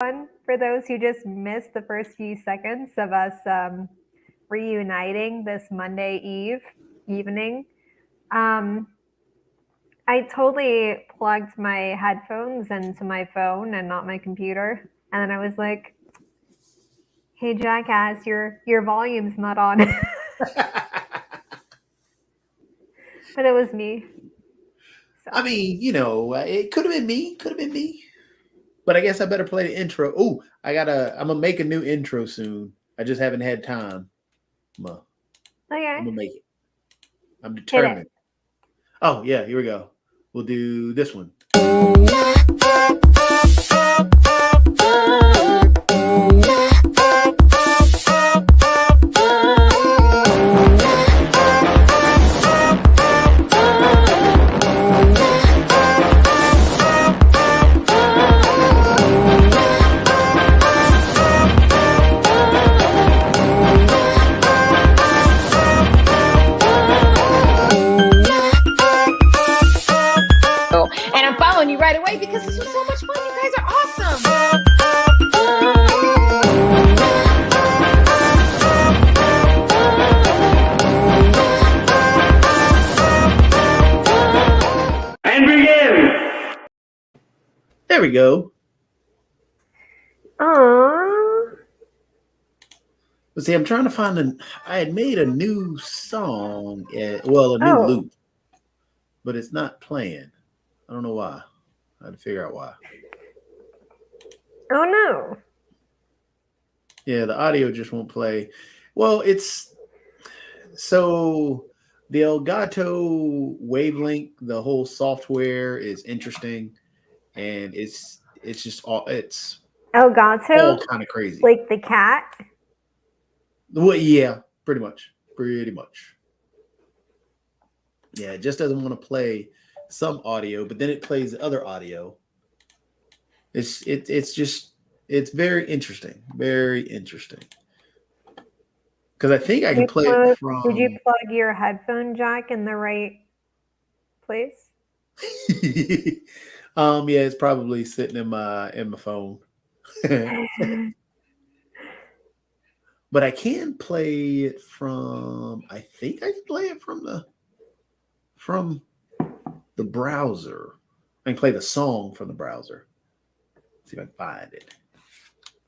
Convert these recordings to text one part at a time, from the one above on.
everyone. For those who just missed the first few seconds of us reuniting this Monday evening, um, I totally plugged my headphones into my phone and not my computer, and then I was like, "Hey, jackass, your volume's not on." But it was me. So. I mean, it could have been me. Could have been me. But I guess I better play the intro. Oh, I'm gonna make a new intro soon. I just haven't had time. I'm Okay. gonna make it. I'm Hit it. determined. Oh yeah, here we go. We'll do this one. And I'm following you right away because this was so much fun. You guys are awesome. And begin. There we go. Aww. Let's see. I'm trying to find I had made a new song. A new loop, but it's not playing. I don't know why. I had to figure out why. Oh no. Yeah, the audio just won't play. Well, it's so the Elgato Wavelength, the whole software is interesting, and it's Elgato? all kind of crazy. Like the cat? Well, yeah, pretty much. Yeah, it just doesn't want to play some audio, but then it plays other audio. It's very interesting. Very interesting. Because I think I can play it from. Did you plug your headphone jack in the right place? Yeah, it's probably sitting in my phone. But I can play it from. I think I can play it from the browser. I can play the song from the browser. Let's see if I can find it.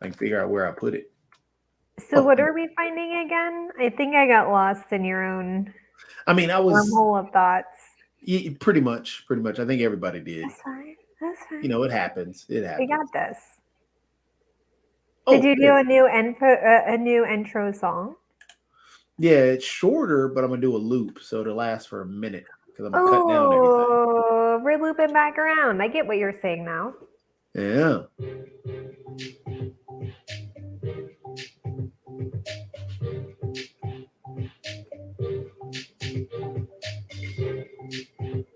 I can figure out where I put it. So what are we finding again? I think I got lost in your own. I mean, I was wormhole of thoughts. Yeah, pretty much. I think everybody did. That's fine. It happens. It happens. We got this. Oh, did you do a new intro song? Yeah, it's shorter, but I'm gonna do a loop, so it'll last for a minute because I'm gonna cut down everything. Oh, we're looping back around. I get what you're saying now. Yeah.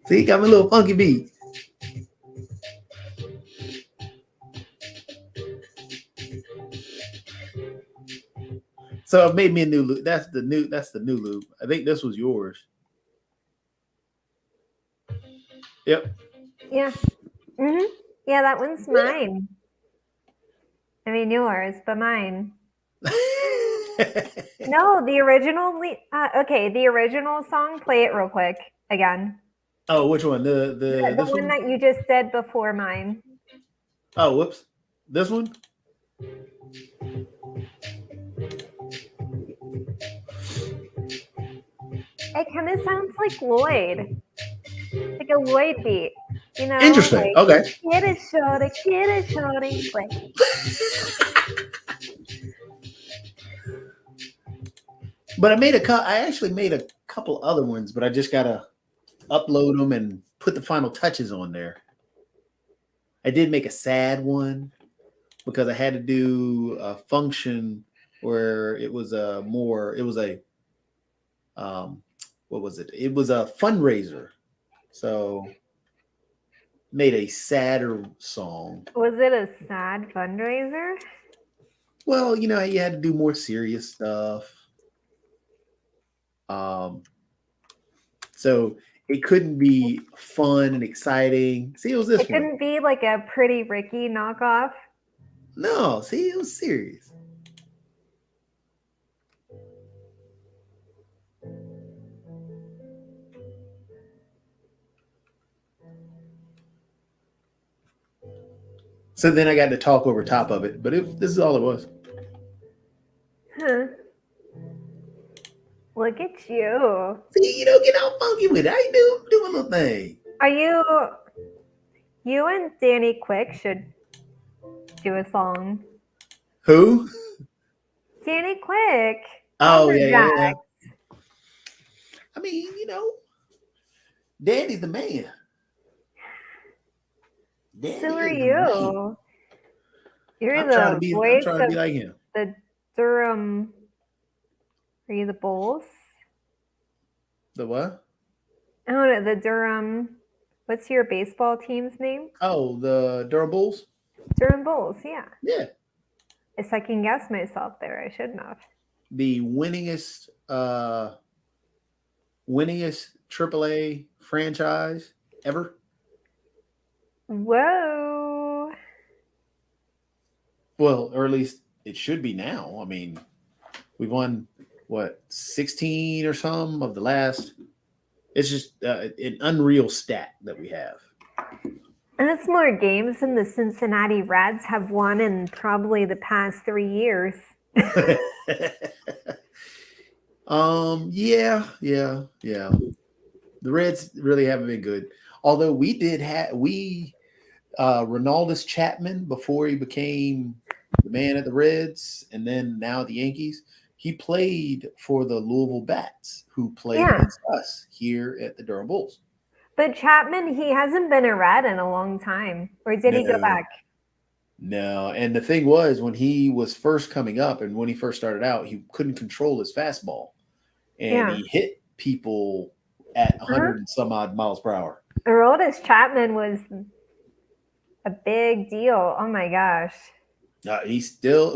See, got me a little funky beat. So I've made me a new loop. That's the new loop. I think this was yours. Yep. Yeah. Mm-hmm. Yeah, that one's mine. I mean yours, but mine. No, the original. Okay, the original song. Play it real quick again. Oh, which one? The one that you just did before mine. Oh, whoops! This one. It kind of sounds like Lloyd, like a Lloyd beat. You know, interesting. Like, okay. Get it, shorty. But I actually made a couple other ones, but I just gotta upload them and put the final touches on there. I did make a sad one because I had to do a function where it was what was it? It was a fundraiser. So made a sadder song. Was it a sad fundraiser? Well, you had to do more serious stuff. So it couldn't be fun and exciting. See, it was this one. It couldn't be like a Pretty Ricky knockoff. No, see, it was serious. So then I got to talk over top of it, but this is all it was. Huh. Look at you. See, you don't get all funky with it. How you do a little thing? Are you and Danny Quick should do a song. Who? Danny Quick. Oh, Lumberjack. yeah. I mean, Danny's the man. Danny So are is the man. you. You're I'm trying to the be. I'm voice trying to be of like him. the Durham. Are you the Bulls? The what? I don't know, the Durham. What's your baseball team's name? Oh, the Durham Bulls. Durham Bulls, yeah. Yeah, I second guessed myself there. I shouldn't have. the winningest AAA franchise ever. Whoa. Well, or at least it should be now. I mean, we've won what 16 or some of the last. It's just an unreal stat that we have. And it's more games than the Cincinnati Reds have won in probably the past 3 years. Yeah. The Reds really haven't been good. Although we did have Ronaldus Chapman before he became the man at the Reds and then now the Yankees. He played for the Louisville Bats, who played against us here at the Durham Bulls. But Chapman, he hasn't been a Red in a long time. Or did he go back? No. And the thing was, when he was first coming up and when he first started out, he couldn't control his fastball. And he hit people at 100 and some odd miles per hour. Aroldis Chapman was a big deal. Oh my gosh. He's still,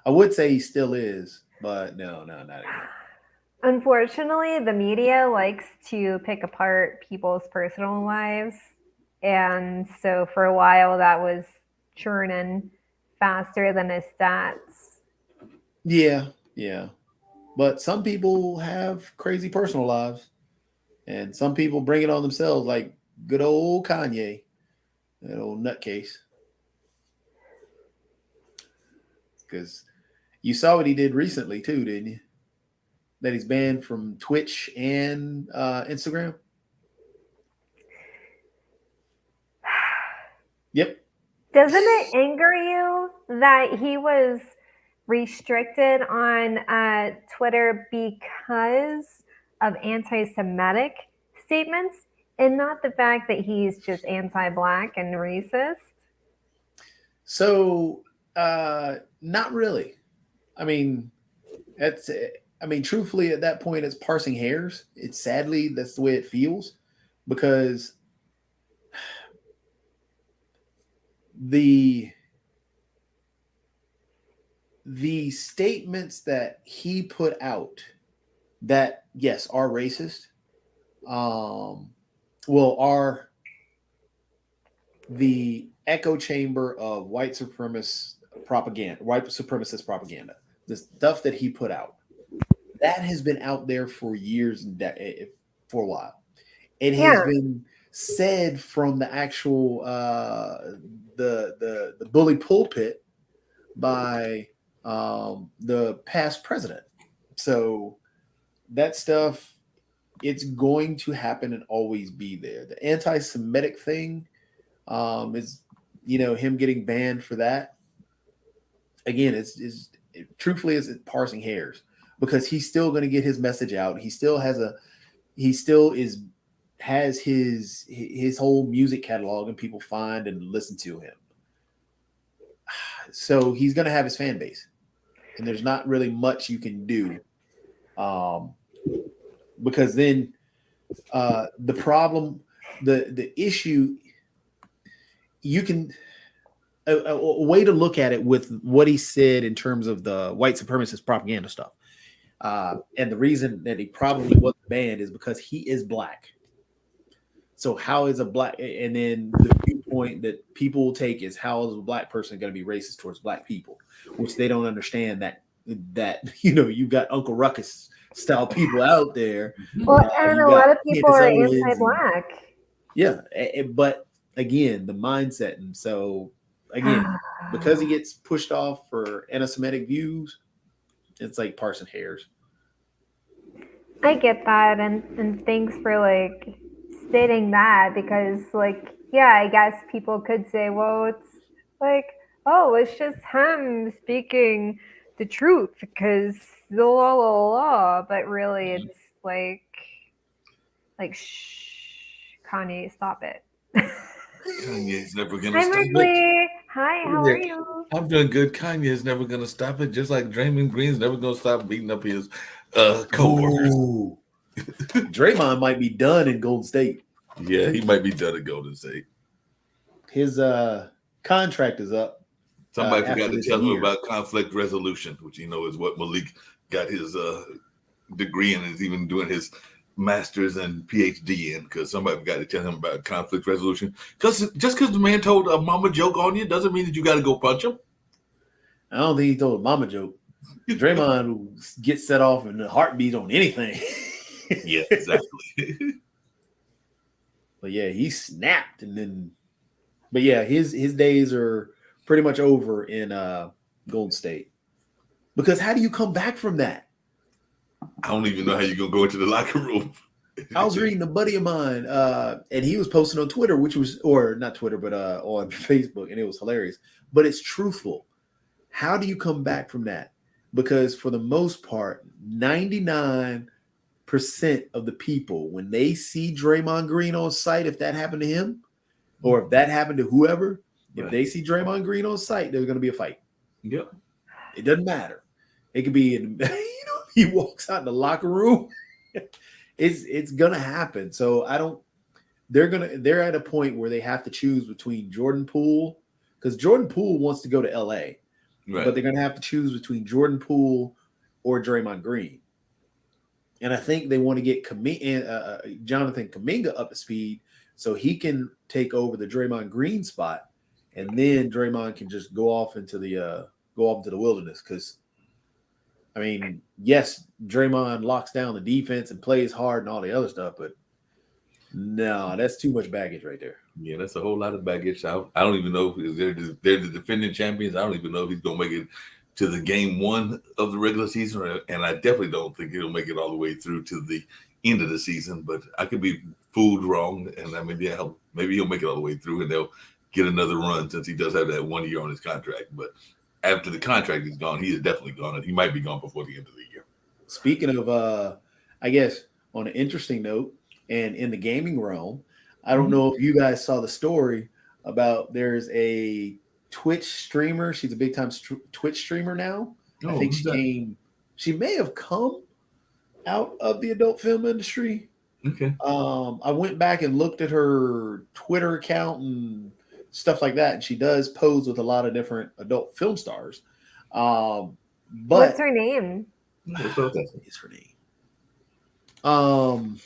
I would say he still is, but no, not anymore. Unfortunately, the media likes to pick apart people's personal lives. And so for a while, that was churning faster than his stats. Yeah. But some people have crazy personal lives, and some people bring it on themselves, like good old Kanye, that old nutcase. Because you saw what he did recently too, didn't you? That he's banned from Twitch and Instagram. Yep. Doesn't it anger you that he was restricted on Twitter because of anti-Semitic statements and not the fact that he's just anti-Black and racist? So, not really. I mean, truthfully, at that point, it's parsing hairs. It's sadly, that's the way it feels, because the statements that he put out that, yes, are racist, are the echo chamber of white supremacist propaganda. The stuff that he put out, that has been out there for years and for a while. It has been said from the actual the bully pulpit by the past president. So that stuff, it's going to happen and always be there. The anti-Semitic thing is, him getting banned for that. Again, it's truthfully, it's parsing hairs, because he's still going to get his message out. He still has his whole music catalog, and people find and listen to him. So he's going to have his fan base, and there's not really much you can do, because then the problem, the issue, you can a way to look at it with what he said in terms of the white supremacist propaganda stuff. And the reason that he probably wasn't banned is because he is Black. So how is a Black, and then the point that people will take is how is a black person going to be racist towards black people, which they don't understand that you've got Uncle Ruckus style people out there. Well, and you a got lot of people Candace are Owens and- anti-black. yeah, but again, the mindset, and so again, because he gets pushed off for anti-Semitic views, it's like parsing hairs. I get that, and thanks for like stating that, because like, yeah, I guess people could say, well, it's like, oh, it's just him speaking the truth because la la la la, but really it's like shh, Kanye, stop it. Kanye's never gonna Hi, stop it. Merkley. Hi, how Yeah. are you? I'm doing good. Kanye's never gonna stop it. Just like Draymond Green's never gonna stop beating up his coworkers. Ooh. Draymond might be done in Golden State. Yeah, he might be done at Golden State. His contract is up. Somebody After forgot to this tell him year. about conflict resolution, which is what Malik got his degree in, is even doing his master's and PhD in, because somebody forgot to tell him about conflict resolution. Just because the man told a mama joke on you doesn't mean that you got to go punch him. I don't think he told a mama joke. Draymond gets set off in a heartbeat on anything. Yeah, exactly. But yeah, he snapped, and then, but yeah, his days are pretty much over in Golden State. Because how do you come back from that? I don't even know how you're gonna go into the locker room. I was reading a buddy of mine, and he was posting on Twitter, or not Twitter, but on Facebook, and it was hilarious. But it's truthful. How do you come back from that? Because for the most part, 99% of the people, when they see Draymond Green on site, if that happened to him, or if that happened to whoever, if they see Draymond Green on site, there's going to be a fight. Yep. It doesn't matter. It could be, he walks out in the locker room. It's gonna happen. So they're at a point where they have to choose between Jordan Poole, because Jordan Poole wants to go to LA, Right. but they're gonna have to choose between Jordan Poole or Draymond Green. And I think they want to get Jonathan Kuminga up to speed so he can take over the Draymond Green spot, and then Draymond can just go off into the wilderness. Because I mean, yes, Draymond locks down the defense and plays hard and all the other stuff, but no, that's too much baggage right there. Yeah, that's a whole lot of baggage. I don't even know if they're the defending champions. I don't even know if he's gonna make it to the game one of the regular season, and I definitely don't think he'll make it all the way through to the end of the season. But I could be fooled wrong, and I mean, yeah, maybe he'll make it all the way through, and they'll get another run since he does have that 1 year on his contract. But after the contract is gone, he is definitely gone, and he might be gone before the end of the year. Speaking of, I guess on an interesting note, and in the gaming realm, I don't know if you guys saw the story about there's a Twitch streamer. She's a big time Twitch streamer now. I think she may have come out of the adult film industry. Okay. I went back and looked at her Twitter account and stuff like that, and she does pose with a lot of different adult film stars. But What's her name? is her name?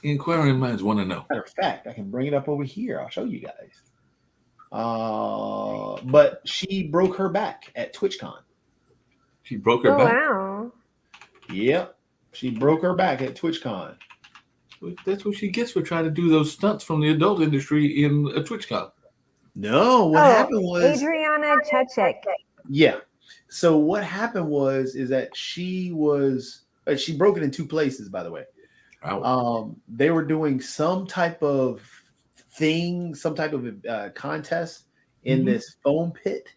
Inquiring minds want to know. Matter of fact, I can bring it up over here. I'll show you guys. But she broke her back at TwitchCon. She broke her Oh, back. wow. Yep, she broke her back at TwitchCon. That's what she gets for trying to do those stunts from the adult industry in a TwitchCon. No, what happened was Adriana Chechik. yeah. So what happened is that she broke it in two places, by the way. Wow. They were doing some type of thing, some type of contest in this foam pit,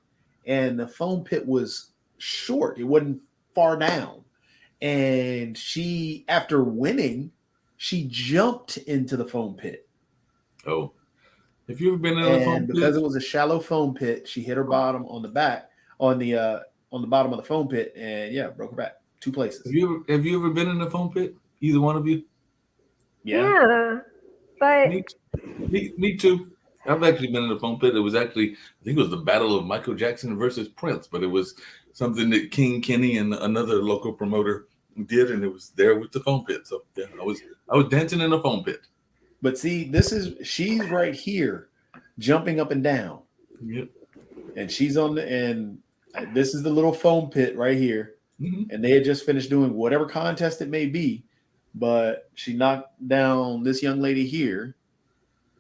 and the foam pit was short. It wasn't far down. And she, after winning, she jumped into the foam pit. Oh. Have you ever been in a foam pit? Because it was a shallow foam pit, she hit her bottom on the back, on the bottom of the foam pit, and yeah, broke her back. Two places. Have you ever been in a foam pit? Either one of you? Yeah. But Me too. I've actually been in a foam pit. It was actually, I think it was the battle of Michael Jackson versus Prince, but it was something that King Kenny and another local promoter did, and it was there with the foam pit. So yeah, I was dancing in a foam pit. But see, she's right here, jumping up and down, Yep. and she's on and this is the little foam pit right here, and they had just finished doing whatever contest it may be, but she knocked down this young lady here.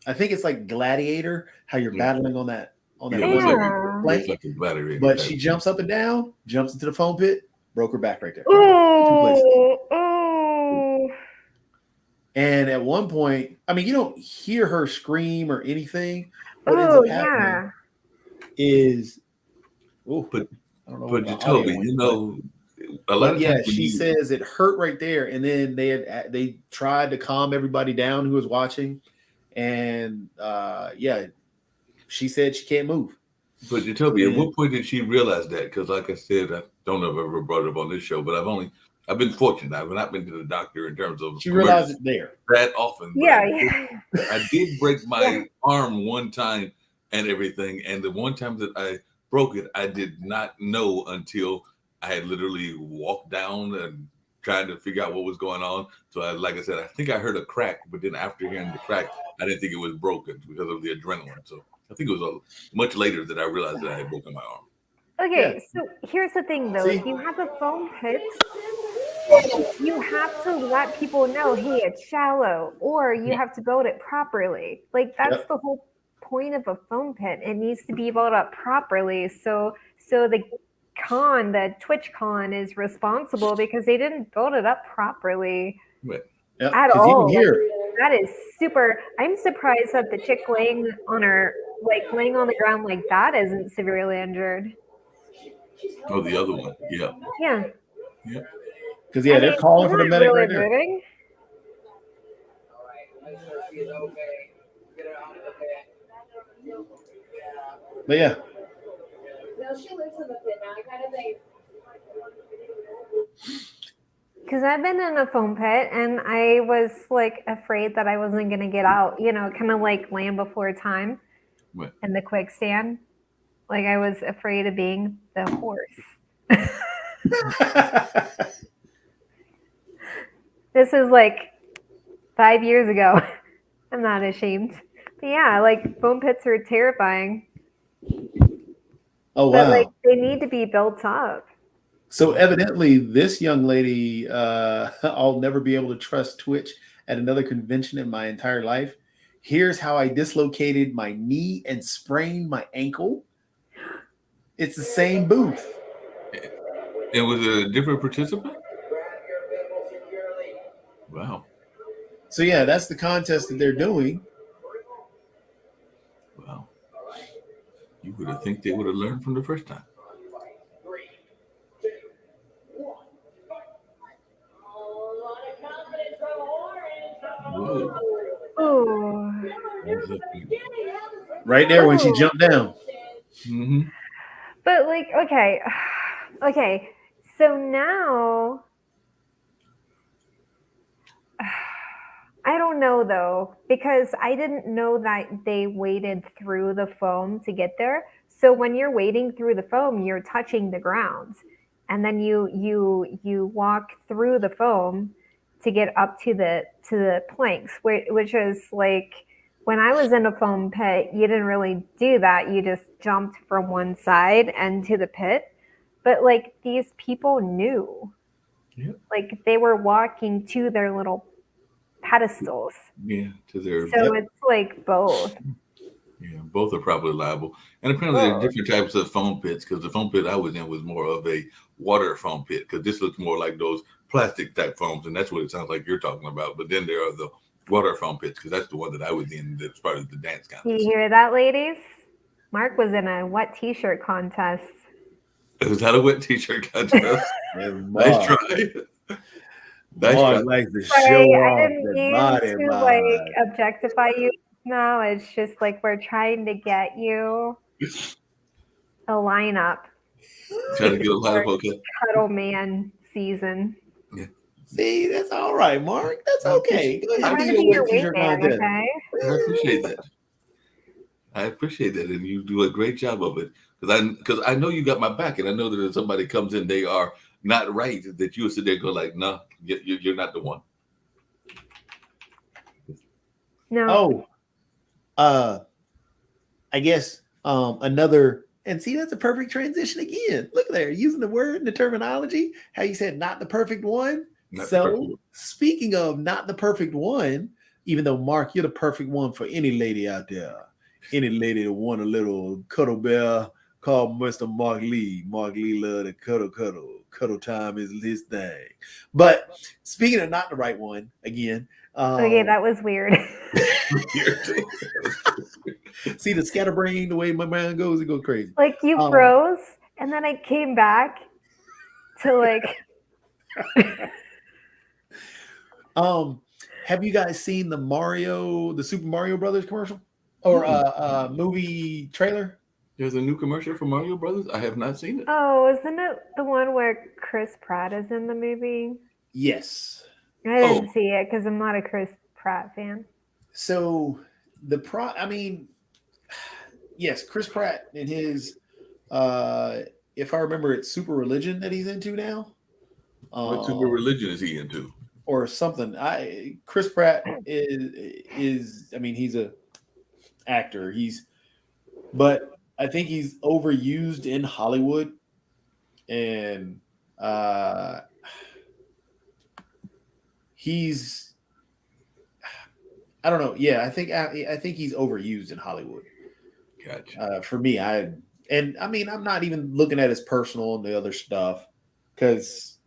I think it's like Gladiator, how you're battling on that plank. Like a battery. But she jumps up and down, jumps into the foam pit, broke her back right there. Ooh. And at one point, I mean, you don't hear her scream or anything. What ends up happening is, but I don't know. But Jacoby, you know, a lot of times she says it hurt right there, and then they tried to calm everybody down who was watching, and she said she can't move. But Jacoby, at what point did she realize that? Because, like I said, I don't know if I've ever brought it up on this show, but I've been fortunate. I've not been to the doctor in terms of she realized it there that often. Yeah. I did break my arm one time and everything, and the one time that I broke it, I did not know until I had literally walked down and trying to figure out what was going on. So, like I said, I think I heard a crack, but then after hearing the crack, I didn't think it was broken because of the adrenaline. So I think it was much later that I realized that I had broken my arm. Okay, so here's the thing, though. See? If you have a foam pit, you have to let people know, hey, it's shallow, or you have to build it properly. Like, that's the whole point of a foam pit. It needs to be built up properly. So the TwitchCon is responsible because they didn't build it up properly at all. Even here, that is super. I'm surprised that the chick laying on the ground like that isn't severely injured. Oh, the other one. Yeah. Yeah. Yeah. Because they're calling for the medic really right there. moving. But yeah. No, she lives in the pit now. I kind of think. Because I've been in a foam pit and I was like afraid that I wasn't going to get out, kind of like Land Before Time in the quicksand. Like I was afraid of being the horse. This is like 5 years ago. I'm not ashamed. But yeah, like foam pits are terrifying. Oh, wow. But like they need to be built up. So evidently this young lady, I'll never be able to trust Twitch at another convention in my entire life. Here's how I dislocated my knee and sprained my ankle. It's the same booth. It was a different participant? Wow. So yeah, that's the contest that they're doing. Wow. You would have think they would have learned from the first time. Whoa. Oh. Right there when she jumped down. Mm-hmm. But like, okay. So now, I don't know though, because I didn't know that they waded through the foam to get there. So when you're wading through the foam, you're touching the ground, and then you walk through the foam to get up to the planks, which is like when I was in a foam pit, you didn't really do that. You just jumped from one side and to the pit. But like these people knew, like they were walking to their little pedestals. Yeah, to their. So it's like both. Yeah, both are probably liable. And apparently there are different types of foam pits, because the foam pit I was in was more of a water foam pit, because this looks more like those plastic type foams, and that's what it sounds like you're talking about. But then there are the water foam pits, because that's the one that I was in that's part of the dance contest. You hear that, ladies? Mark was in a wet t-shirt contest. Was that a wet t-shirt contest? Nice try. Mark likes to show Sorry, off I didn't the mean body, to like objectify you. No, it's just like we're trying to get you a lineup. Trying to get a lineup, okay. Cuddle Man season. Yeah. See, that's all right, Mark. That's okay. Go ahead. I'm Do gonna be your t-shirt wingman, contest. okay? I appreciate that, and you do a great job of it. Because I know you got my back, and I know that if somebody comes in, they are not right, that you will sit there and go like, no, you're not the one. No. I guess another, and see, that's a perfect transition again. Look there, using the word and the terminology, how you said not the perfect one. Not the So perfect one. speaking of not the perfect one, even though Mark, you're the perfect one for any lady out there, any lady that want a little cuddle bear, call Mr. Mark Lee. Mark Lee love to cuddle time is his thing. But speaking of not the right one, again, Okay, that was weird. see the scatterbrain, the way my mind goes, it goes crazy. Like you froze, and then I came back to like. Have you guys seen the Super Mario Brothers commercial or movie trailer? There's a new commercial for Mario Brothers. I have not seen it. Oh, isn't it the one where Chris Pratt is in the movie? Yes. I didn't see it because I'm not a Chris Pratt fan. So yes, Chris Pratt and his if I remember, it's Super Religion that he's into now. What super religion is he into? Or something. Chris Pratt is I mean, he's a actor. But I think he's overused in Hollywood, and he's I don't know. Yeah, I think he's overused in Hollywood. Gotcha. For me, I'm not even looking at his personal and the other stuff, because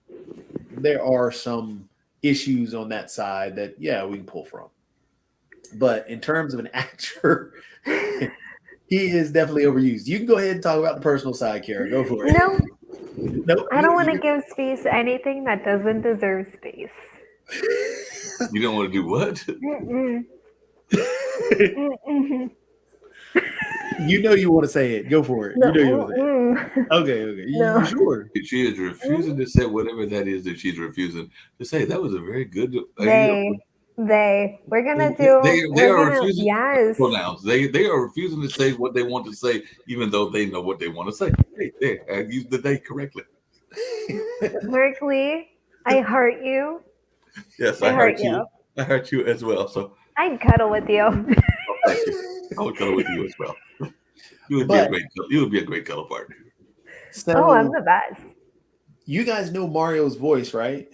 there are some issues on that side that we can pull from. But in terms of an actor, he is definitely overused. You can go ahead and talk about the personal side, Kara. Go for it. No, Nope. I don't want to give space to anything that doesn't deserve space. You don't want to do what? Mm-mm. Mm-mm. You know you want to say it. Go for it. No, You know you want to say it. mm-mm. Okay. No. You sure? She is refusing to say whatever that is that she's refusing to say. That was a very good. We're gonna do. They are refusing. Yes. Pronouns. They are refusing to say what they want to say, even though they know what they want to say. Hey, there, I used the they correctly. Mark Lee, I heart you. Yes, I heart you. I heart you as well. So I'd cuddle with you. thank you. I would cuddle with you as well. You would be a great cuddle partner. So, I'm the best. You guys know Mario's voice, right?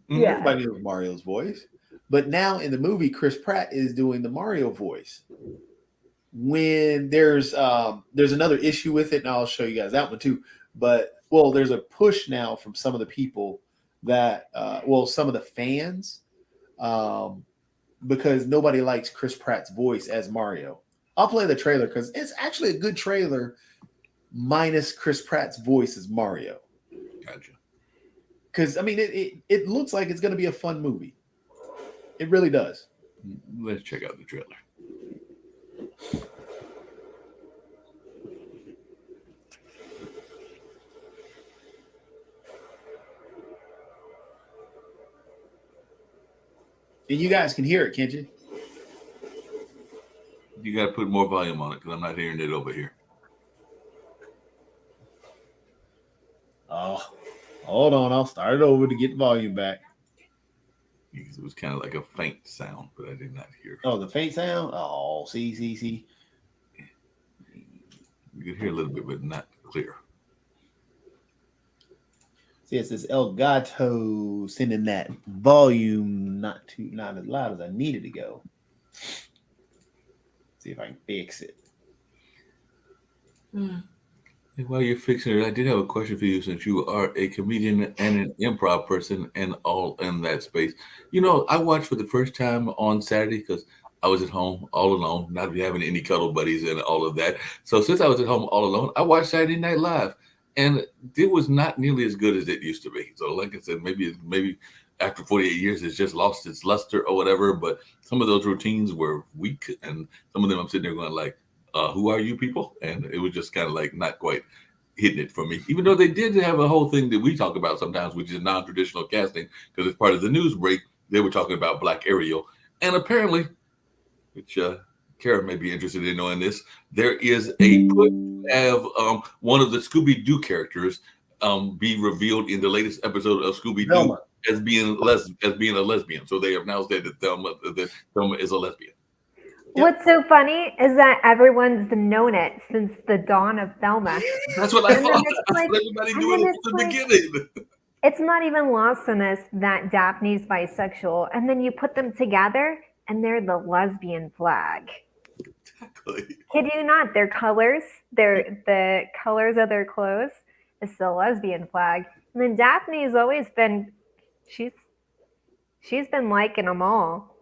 Yeah. Everybody knows Mario's voice. But now in the movie, Chris Pratt is doing the Mario voice. When there's another issue with it, and I'll show you guys that one too. But there's a push now from some of the people that some of the fans, because nobody likes Chris Pratt's voice as Mario. I'll play the trailer because it's actually a good trailer, minus Chris Pratt's voice as Mario. Gotcha. Because it looks like it's going to be a fun movie. It really does. Let's check out the trailer. And you guys can hear it, can't you? You got to put more volume on it because I'm not hearing it over here. Oh, hold on. I'll start it over to get the volume back. Because it was kind of like a faint sound, but I did not hear. Oh, the faint sound? Oh, see. You could hear a little bit, but not clear. See, it says Elgato sending that volume not as loud as I needed to go. See if I can fix it. Hey, while you're fixing it, I did have a question for you, since you are a comedian and an improv person and all in that space. I watched for the first time on Saturday because I was at home all alone, not having any cuddle buddies and all of that. So since I was at home all alone, I watched Saturday Night Live, and it was not nearly as good as it used to be. So like I said, maybe after 48 years, it's just lost its luster or whatever. But some of those routines were weak, and some of them I'm sitting there going like, who are you people? And it was just kind of like not quite hitting it for me, even though they did have a whole thing that we talk about sometimes, which is non-traditional casting, because as part of the news break, they were talking about Black Ariel. And apparently, which Kara may be interested in knowing this, there is a push to have one of the Scooby-Doo characters be revealed in the latest episode of Scooby-Doo as being a lesbian. So they have now said that Thelma is a lesbian. What's so funny is that everyone's known it since the dawn of Thelma. That's what I And then thought. it's That's like- what everybody and knew then it it's from the like- beginning. It's not even lost on us that Daphne's bisexual, and then you put them together, and they're the lesbian flag. Exactly. Kid you not? Their colors, the colors of their clothes is the lesbian flag. And then Daphne's always been, she's been liking them all.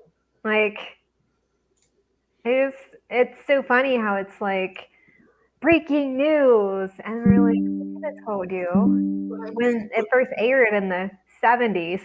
Like, it's so funny how it's like breaking news, and we're like, who could have told you when it first aired in the 70s?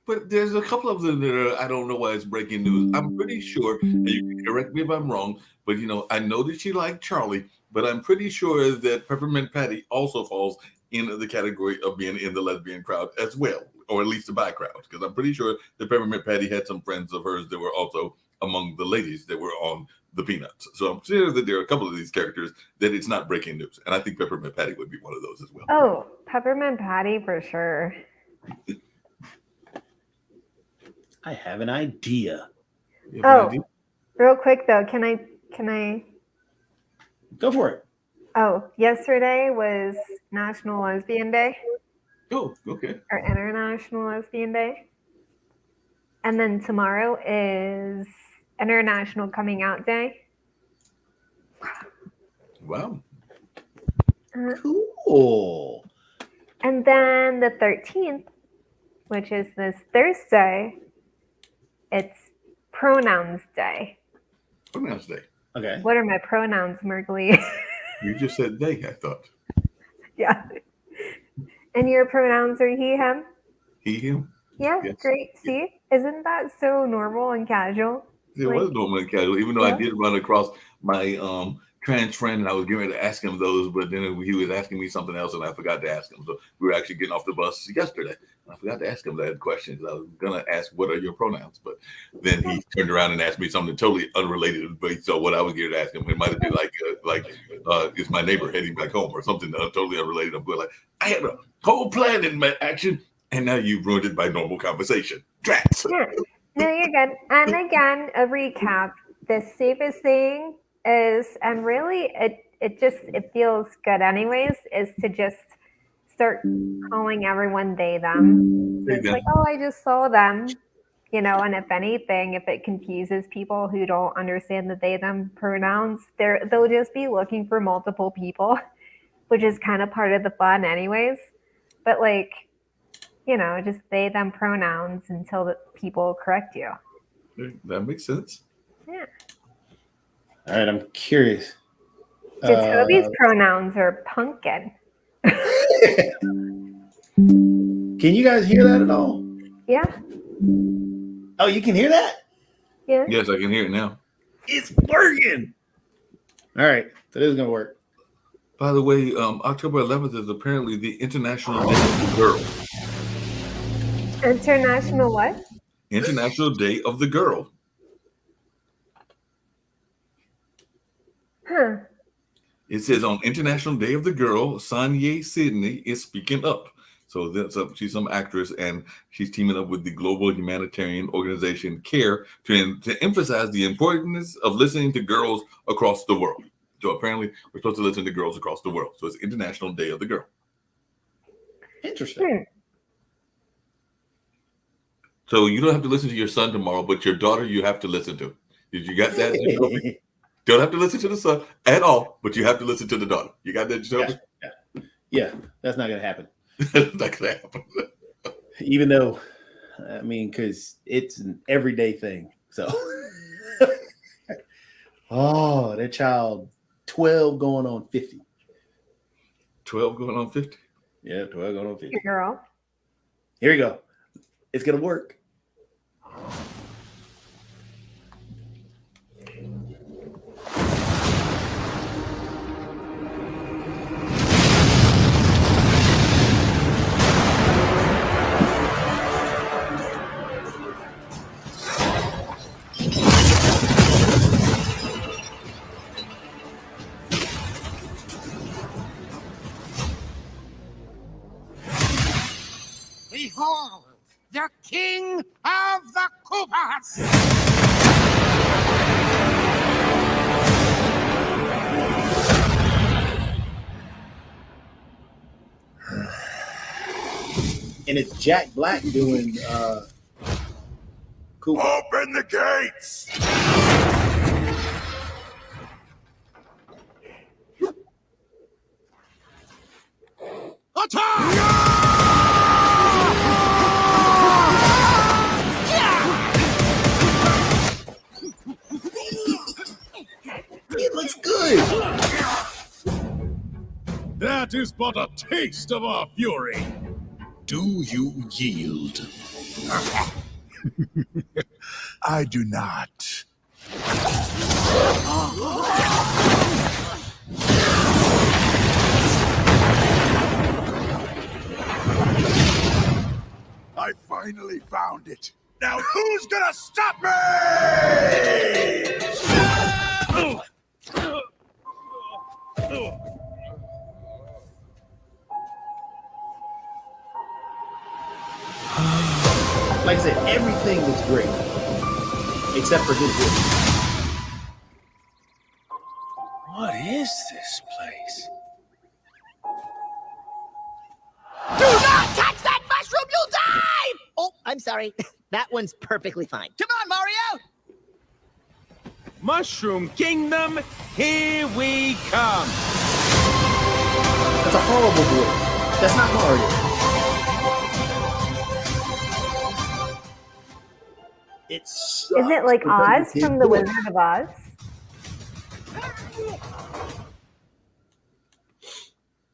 But there's a couple of them that are, I don't know why it's breaking news. I'm pretty sure, and you can correct me if I'm wrong, but I know that she liked Charlie, but I'm pretty sure that Peppermint Patty also falls in the category of being in the lesbian crowd as well, or at least the bi crowd, because I'm pretty sure that Peppermint Patty had some friends of hers that were also among the ladies that were on the Peanuts. So I'm sure that there are a couple of these characters that it's not breaking news, and I think Peppermint Patty would be one of those as well. Oh, Peppermint Patty for sure. I have an idea. You have an Oh, idea? real quick though, can I? Go for it. Oh, yesterday was National Lesbian Day Oh, okay. or International Lesbian Day, and then tomorrow is International Coming Out Day. Wow. Cool. And then the 13th, which is this Thursday, it's Pronouns Day. Pronouns Day. Okay. What are my pronouns, Merkley? You just said they, I thought. Yeah. And your pronouns are he, him? He, him. Yeah, Yes. great. See, isn't that so normal and casual? It Like- was normal and casual, even though Yeah. I did run across my trans friend, and I was getting ready to ask him those, but then he was asking me something else, and I forgot to ask him. So we were actually getting off the bus yesterday. I forgot to ask him that question. I was gonna ask, "What are your pronouns?" But then he turned around and asked me something totally unrelated. But so what I was going to ask him, it might have been like, "Is my neighbor heading back home?" or something totally unrelated. I'm going like, "I had a whole plan in my action, and now you've ruined it by normal conversation." Drats. Yeah. No, you're good. And again, a recap. The safest thing is, and really it feels good anyways, is to just start calling everyone they, them. So There you it's go. like, oh, I just saw them, and if anything, if it confuses people who don't understand the they, them pronouns, they'll just be looking for multiple people, which is kind of part of the fun anyways. But like, just they, them pronouns until the people correct you. That makes sense. Yeah. All right. I'm curious. Jacoby's pronouns are pumpkin. Can you guys hear that at all? Yeah. Oh, you can hear that? Yeah. Yes, I can hear it now. It's working. All right. So this is gonna work. By the way, October 11th is apparently the International Day of the Girl. International what? International Day of the Girl. Huh. It says on International Day of the Girl, Sanye Sidney is speaking up. So she's some actress, and she's teaming up with the global humanitarian organization CARE to emphasize the importance of listening to girls across the world. So apparently, we're supposed to listen to girls across the world. So it's International Day of the Girl. Interesting. So you don't have to listen to your son tomorrow, but your daughter you have to listen to. Did you got that, Jacoby? Don't have to listen to the son at all, but you have to listen to the daughter. You got that, Jacoby? Yeah, that's not gonna happen. That's not gonna happen. Even though, I mean, because it's an everyday thing. So, oh, that child, 12 going on 50. 12 going on 50. Yeah, 12 going on 50. Your girl. Here we go. It's gonna work. Behold, the king of the Koopas! and it's Jack Black doing cool. Open the gates! It looks good. That is but a taste of our fury. Do you yield? I do not. I finally found it. Now who's gonna stop me? Like I said, everything was great except for his voice. What is this place? Do not touch that mushroom, you'll die! Oh, I'm sorry. That one's perfectly fine. Come on, Mario! Mushroom Kingdom, here we come. That's a horrible voice. That's not Mario. Is it like Oz from The Wizard of Oz?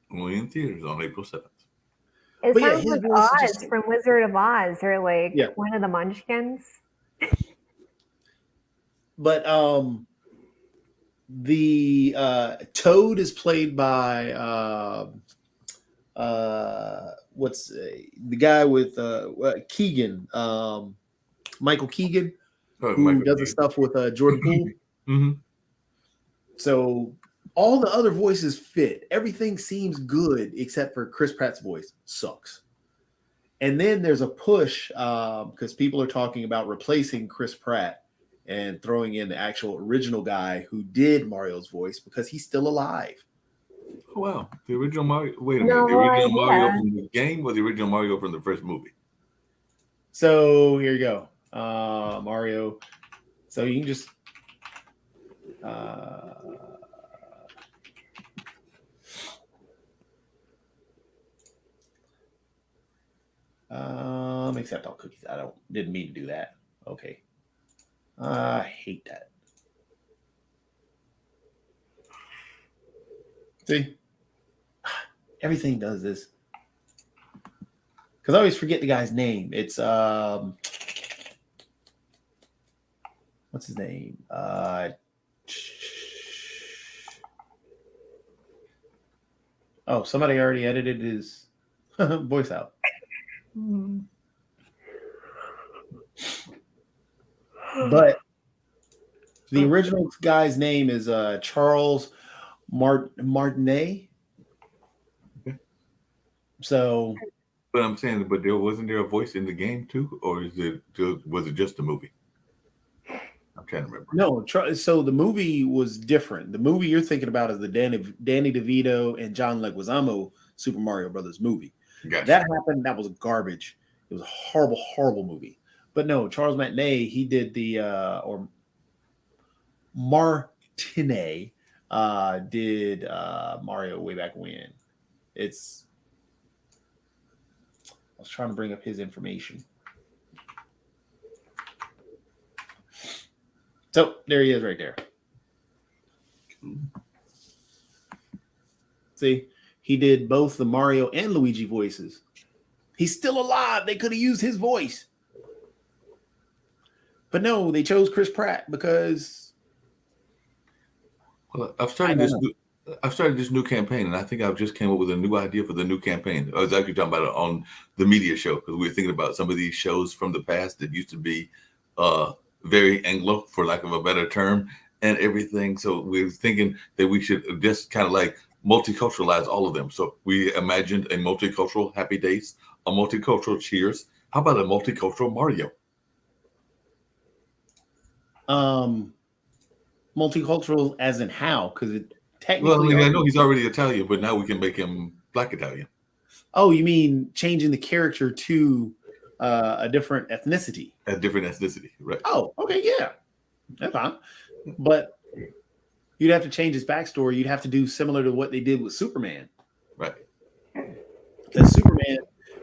Only in theaters on April 7th. It But yeah, sounds his like voice is Oz just- from Wizard of Oz, or like Yeah. one of the Munchkins. But the Toad is played by what's the guy with Keegan, Michael Keegan, who does the stuff with Jordan Poole. Mm-hmm. So all the other voices fit. Everything seems good except for Chris Pratt's voice sucks. And then there's a push because people are talking about replacing Chris Pratt and throwing in the actual original guy who did Mario's voice because he's still alive. Oh, wow. The original Mario. Wait a minute. No The original idea. Mario from the game or the original Mario from the first movie? So here you go. Mario. So you can just accept all cookies. Didn't mean to do that. Okay. I hate that. See? Everything does this. Because I always forget the guy's name. It's what's his name? Oh, somebody already edited his voice out. But the original guy's name is Charles Martinet. Okay. So, But I'm saying, but wasn't there a voice in the game too, or was it just the movie? I'm trying to remember. no, so the movie was different. The movie you're thinking about is the Danny DeVito and John Leguizamo Super Mario Brothers movie. Gotcha. That happened. That was garbage. It was a horrible, horrible movie. But no, Charles Martinet, he did the or Martinet did Mario way back when. I was trying to bring up his information. So there he is right there. See, he did both the Mario and Luigi voices. He's still alive. They could have used his voice. But no, they chose Chris Pratt because Well, I've started this new campaign, and I think I've just came up with a new idea for the new campaign. I was actually talking about it on the media show because we were thinking about some of these shows from the past that used to be very Anglo, for lack of a better term, and everything. So we were thinking that we should just kind of like multiculturalize all of them. So we imagined a multicultural Happy Days, a multicultural Cheers. How about a multicultural Mario? multicultural as in how? Because it Well, I technically mean, I know he's already Italian, but now we can make him Black Italian. Oh, you mean changing the character to a different ethnicity? A different ethnicity, right? Oh, okay, yeah, that's fine. But you'd have to change his backstory. You'd have to do similar to what they did with Superman. Right. Because Superman,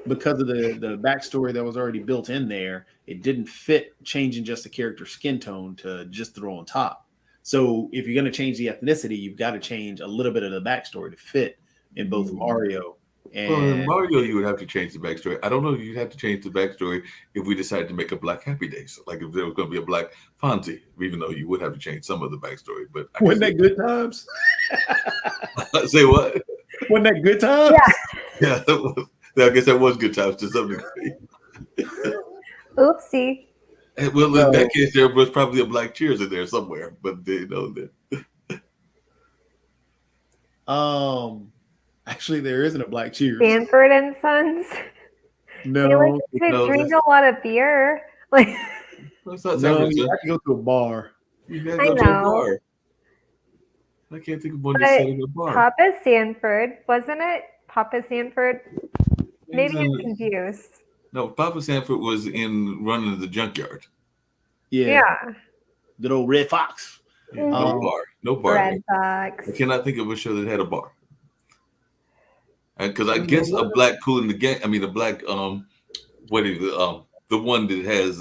because of the backstory that was already built in there, it didn't fit changing just the character's skin tone to just throw on top. So if you're going to change the ethnicity, you've got to change a little bit of the backstory to fit in both Mario Well, in and Mario, you would have to change the backstory. I don't know if you'd have to change the backstory if we decided to make a Black Happy Days, like if there was going to be a Black Fonzie, even though you would have to change some of the backstory. But I wasn't that good times? say what? Wasn't that good times? Yeah, I guess that was good times to some degree. Oopsie. Well, in that case, there was probably a Black Cheers in there somewhere, but they know that. Actually, there isn't a Black Cheers. Sanford and Sons. No, They like to no, drink a lot of beer. Like, That's not no, Sanford. you have to go to a bar. You gotta I go to a know. bar. I can't think of one But that's set in a bar. Papa Sanford, wasn't it? Papa Sanford? Maybe I'm He's in- confused. No, Papa Sanford was in Running the Junkyard. Yeah, Yeah. good old Red Fox. No bar. No bar. Red Fox. I cannot think of a show that had a bar. And because I guess a black Kool in the Gang, I mean a black what is it, the one that has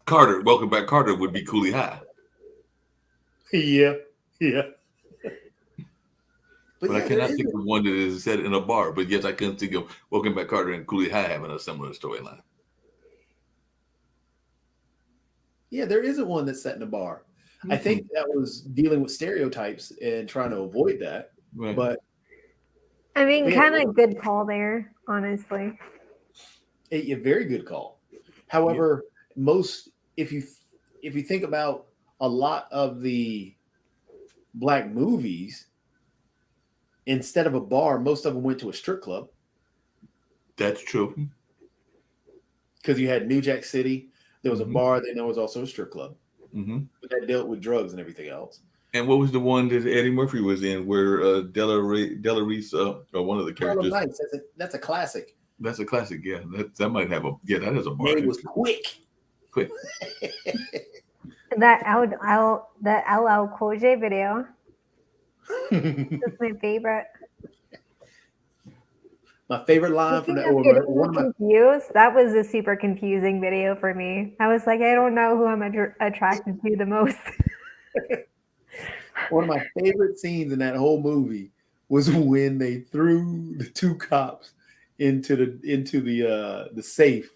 Carter, Welcome Back Carter would be Cooley High. Yeah. But yeah, I cannot there think isn't- of one that is set in a bar. But yes, I can think of Welcome Back Carter and Cooley High having a similar storyline. Yeah, there isn't one that's set in a bar. I think that was dealing with stereotypes and trying to avoid that. Right. But I mean, Yeah. kind of good call there, honestly. a very good call. However, if you think about a lot of the black movies, instead of a bar, most of them went to a strip club That's true. because you had New Jack City. There was a Mhm. bar, then there was also a strip club Hmm. that dealt with drugs and everything else. And what was the one that Eddie Murphy was in where Della Reese, or one of the Harlem characters? Nights, that's a classic. That's a classic. Yeah, that might have a that has a bar. Name was Quick. Quick. That LL Cool J video. That's my favorite. My favorite line from that. Speaking of Or getting one of my confused, that was a super confusing video for me. I was like, I don't know who I'm attracted to the most. One of my favorite scenes in that whole movie was when they threw the two cops into the safe.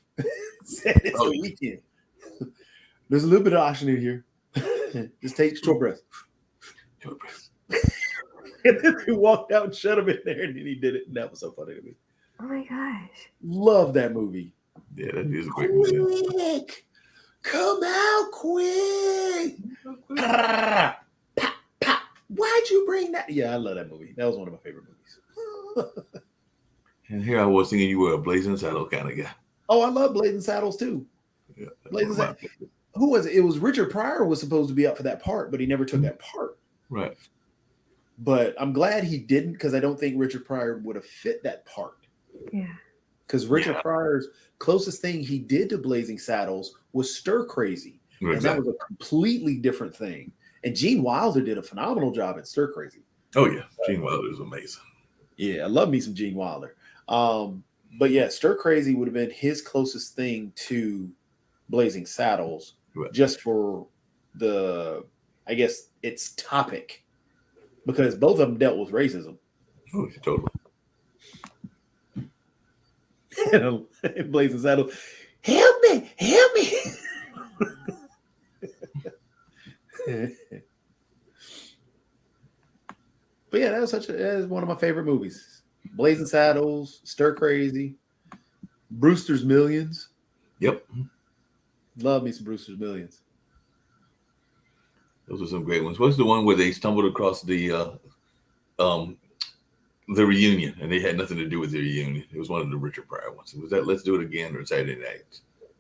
Said it's Oh, the weekend. There's a little bit of oxygen in here. Just take short breath. And then they walked out and shut him in there, and then he did it, and that was so funny to me. Oh my gosh. Love that movie. Yeah, that is a great movie. Quick, come out quick. Pop, pop. Why'd you bring that? Yeah, I love that movie. That was one of my favorite movies. And here I was thinking you were a Blazing Saddle kind of guy. Oh, I love Blazing Saddles too. Yeah, Blazing one of my Saddles. favorites. Who was it? It was Richard Pryor was supposed to be up for that part, but he never took that part. Right. But I'm glad he didn't because I don't think Richard Pryor would have fit that part. Yeah. Because Richard Pryor's closest thing he did to Blazing Saddles was Stir Crazy. And that Exactly. was a completely different thing. And Gene Wilder did a phenomenal job at Stir Crazy. Oh yeah, Gene Wilder is amazing. Yeah, I love me some Gene Wilder. But yeah, Stir Crazy would have been his closest thing to Blazing Saddles, Right. just for I guess, its topic, because both of them dealt with racism. Oh, totally. And Blazing Saddles, help me. But yeah, that is one of my favorite movies. Blazing Saddles, Stir Crazy, Brewster's Millions. Yep. Love me some Brewster's Millions. Those are some great ones. What's the one where they stumbled across the reunion and they had nothing to do with the reunion? It was one of the Richard Pryor ones. Was that Let's Do It Again or Saturday Night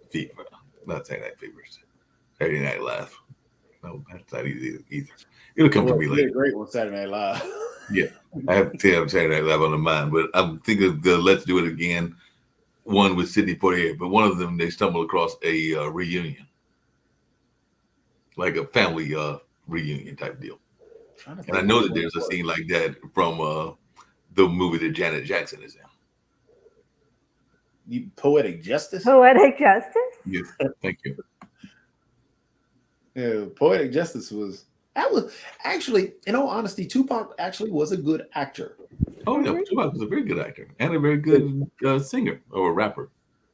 Fever? Not Saturday Night Fever. Saturday Night Live. No, that's not either. It'll come to me Well, he did later. a great one Saturday Night Live. Yeah, I have to tell you, I'm saying that live on the mind, but I'm thinking of the Let's Do It Again one with Sidney Poitier, but one of them they stumbled across a reunion, like a family reunion type deal. And I know that there's a scene like that from the movie that Janet Jackson is in. Poetic Justice. Poetic Justice. Yes, thank you. Yeah, Poetic Justice was actually, in all honesty, Tupac actually was a good actor. Oh yeah, Tupac was a very good actor and a very good singer or rapper.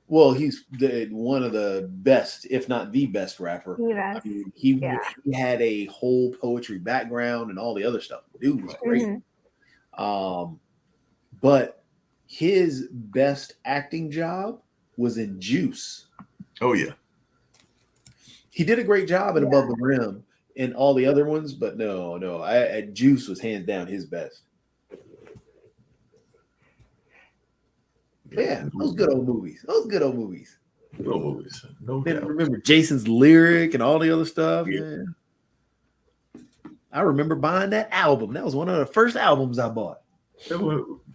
Well, he's one of the best, if not the best rapper. I mean, he had a whole poetry background and all the other stuff. Dude was great. But his best acting job was in Juice. Oh yeah. He did a great job in Above the Rim and all the other ones, but no, Juice was hands down his best. Yeah, those good old movies. Good old movies. No doubt. Remember Jason's Lyric and all the other stuff. Yeah. I remember buying that album. That was one of the first albums I bought.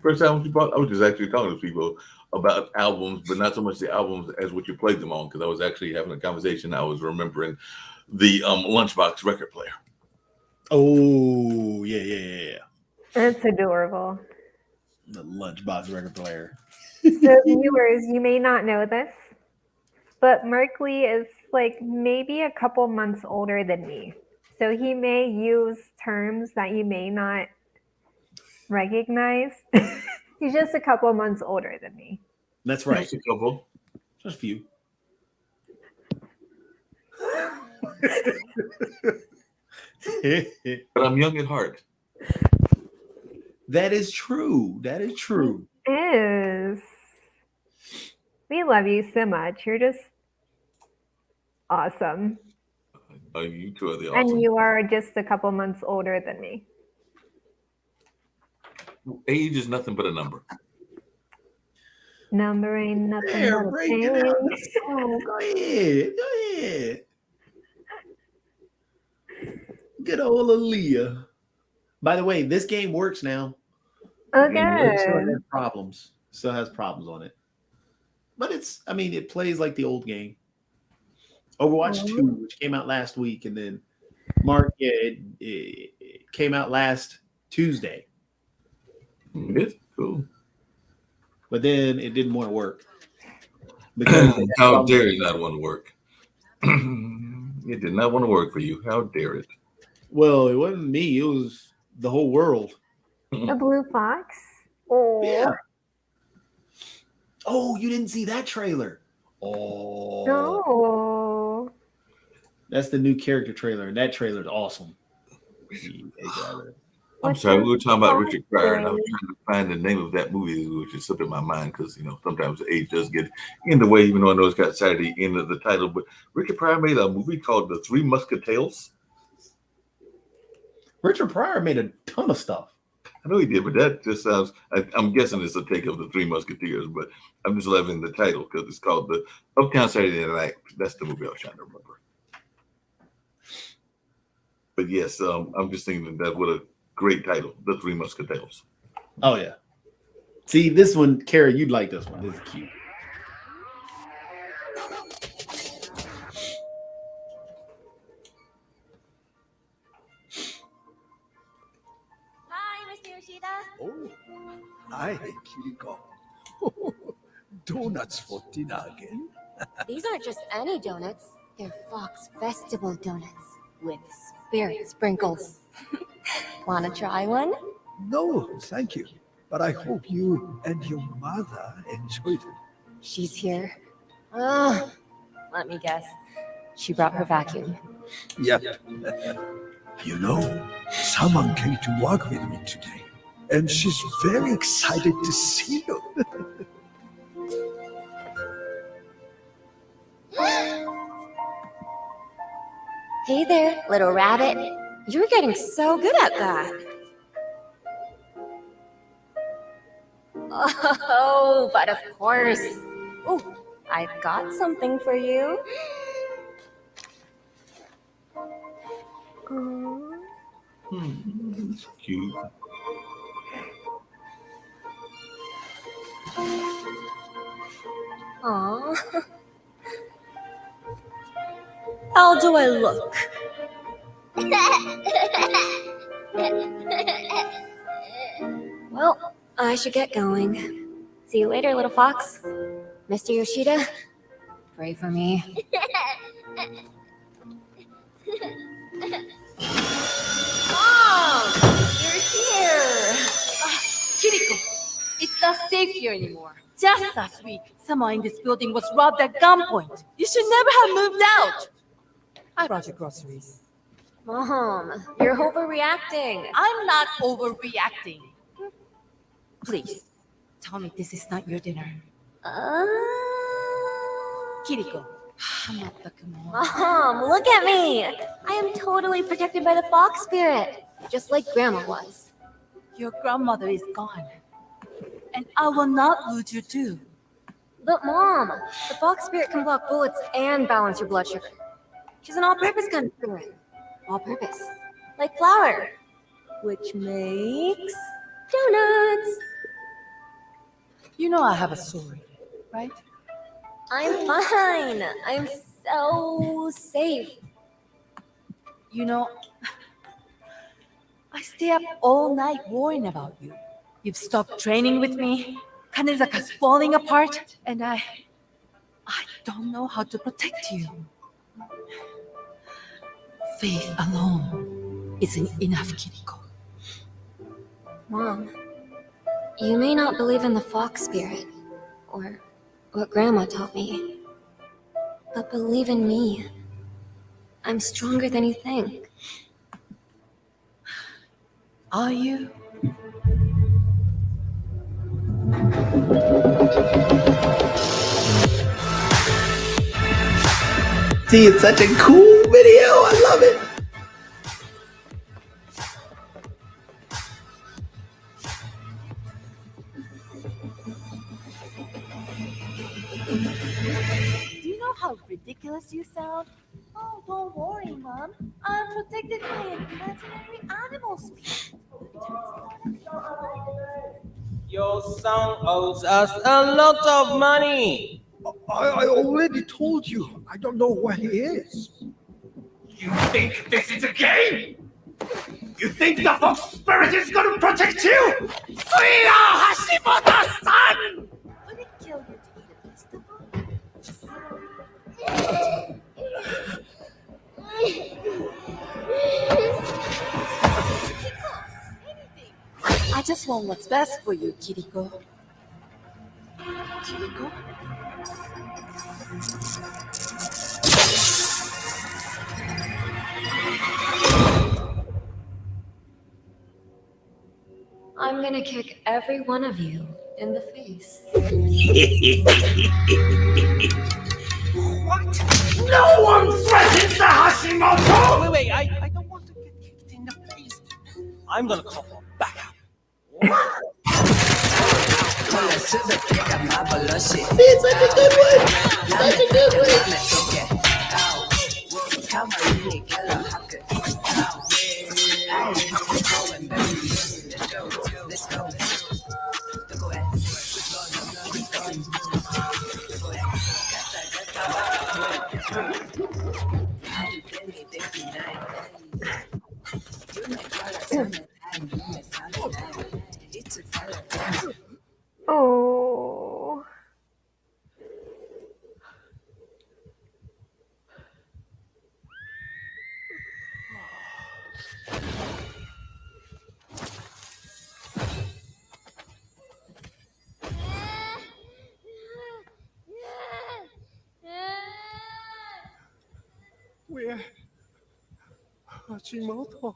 First albums you bought? I was just actually talking to people about albums, but not so much the albums as what you played them on, because I was actually having a conversation. I was remembering the Lunchbox record player. Oh, yeah. That's adorable. The Lunchbox record player. So viewers, you may not know this, but Mark Lee is like maybe a couple months older than me. So he may use terms that you may not recognize. He's just a couple months older than me. That's right. Just a couple. Just a few. But I'm young at heart. That is true. Is. We love you so much. You're just awesome. You two are the awesome. And you are just a couple months older than me. Age is nothing but a number. Number ain't nothing but a thing. Oh, go ahead. Good old Aaliyah. By the way, this game works now. Okay. It still has problems. Still has problems on it. But it plays like the old game. Overwatch 2, which came out last week, and then Mark, it came out last Tuesday. It's cool. But then it didn't want to work. Because How dare it not want to work? It did not want to work for you. How dare it? Well, it wasn't me. It was the whole world. The blue fox? Oh. Yeah. Oh, you didn't see that trailer? Oh. No. That's the new character trailer, and that trailer is awesome. I'm sorry, we were talking about Richard Pryor, and I was trying to find the name of that movie, which is slipping my mind because sometimes the age does get in the way, even though I know it's got Saturday in the title. But Richard Pryor made a movie called The Three Musketeers. Richard Pryor made a ton of stuff. I know he did, but that just sounds. I'm guessing it's a take of The Three Musketeers, but I'm just loving the title because it's called The Uptown Saturday Night. That's the movie I was trying to remember. But yes, I'm just thinking that what a great title, The Three Musketeers. Oh yeah. See this one, Kara, you'd like this one. This is cute. Hi, Mr. Yoshida. Oh, hi, Kiriko. Donuts for dinner again? These aren't just any donuts. They're Fox Festival donuts with spirit sprinkles. Wanna try one? No, thank you. But I hope you and your mother enjoyed it. She's here. Let me guess. She brought her vacuum. Yep. Someone came to work with me today, and she's very excited to see you. Hey there, little rabbit. You're getting so good at that. Oh, but of course. Oh, I've got something for you. Cute. Aww. How do I look? Well, I should get going. See you later, little fox. Mr. Yoshida, pray for me. Mom! You're here! Kiriko, it's not safe here anymore. Just last week, someone in this building was robbed at gunpoint. You should never have moved out. I brought your groceries. Mom, you're overreacting. I'm not overreacting. Please, tell me this is not your dinner. Kiriko, Mom, look at me. I am totally protected by the fox spirit, just like Grandma was. your grandmother is gone. And I will not lose you too. But Mom, the fox spirit can block bullets and balance your blood sugar. She's an all-purpose kind of spirit. All-purpose. Like flour. Which makes donuts. You know I have a sword, right? I'm fine. I'm so safe. You know, I stay up all night worrying about you. You've stopped training with me. Kanezaka's falling apart, and I don't know how to protect you. Faith alone isn't enough, Kiriko. Mom, you may not believe in the fox spirit, or what Grandma taught me, but believe in me. I'm stronger than you think. Are you? See, it's such a cool video. I love it. Do you know how ridiculous you sound? Oh, don't worry, Mom. I'm protected by an imaginary animal spirit. Your son owes us a lot of money. I already told you. I don't know where he is. You think this is a game? You think the Fox Spirit is going to protect you? We are Hashimoto-san! Would it kill you to eat a vegetable? I just want what's best for you, Kiriko. Kiriko? I'm gonna kick every one of you in the face. What? No one threatens the Hashimoto! Wait, I don't want to get kicked in the face. I'm gonna call for backup. It's such a good one. Such a good one. Oh. We're Hashimoto.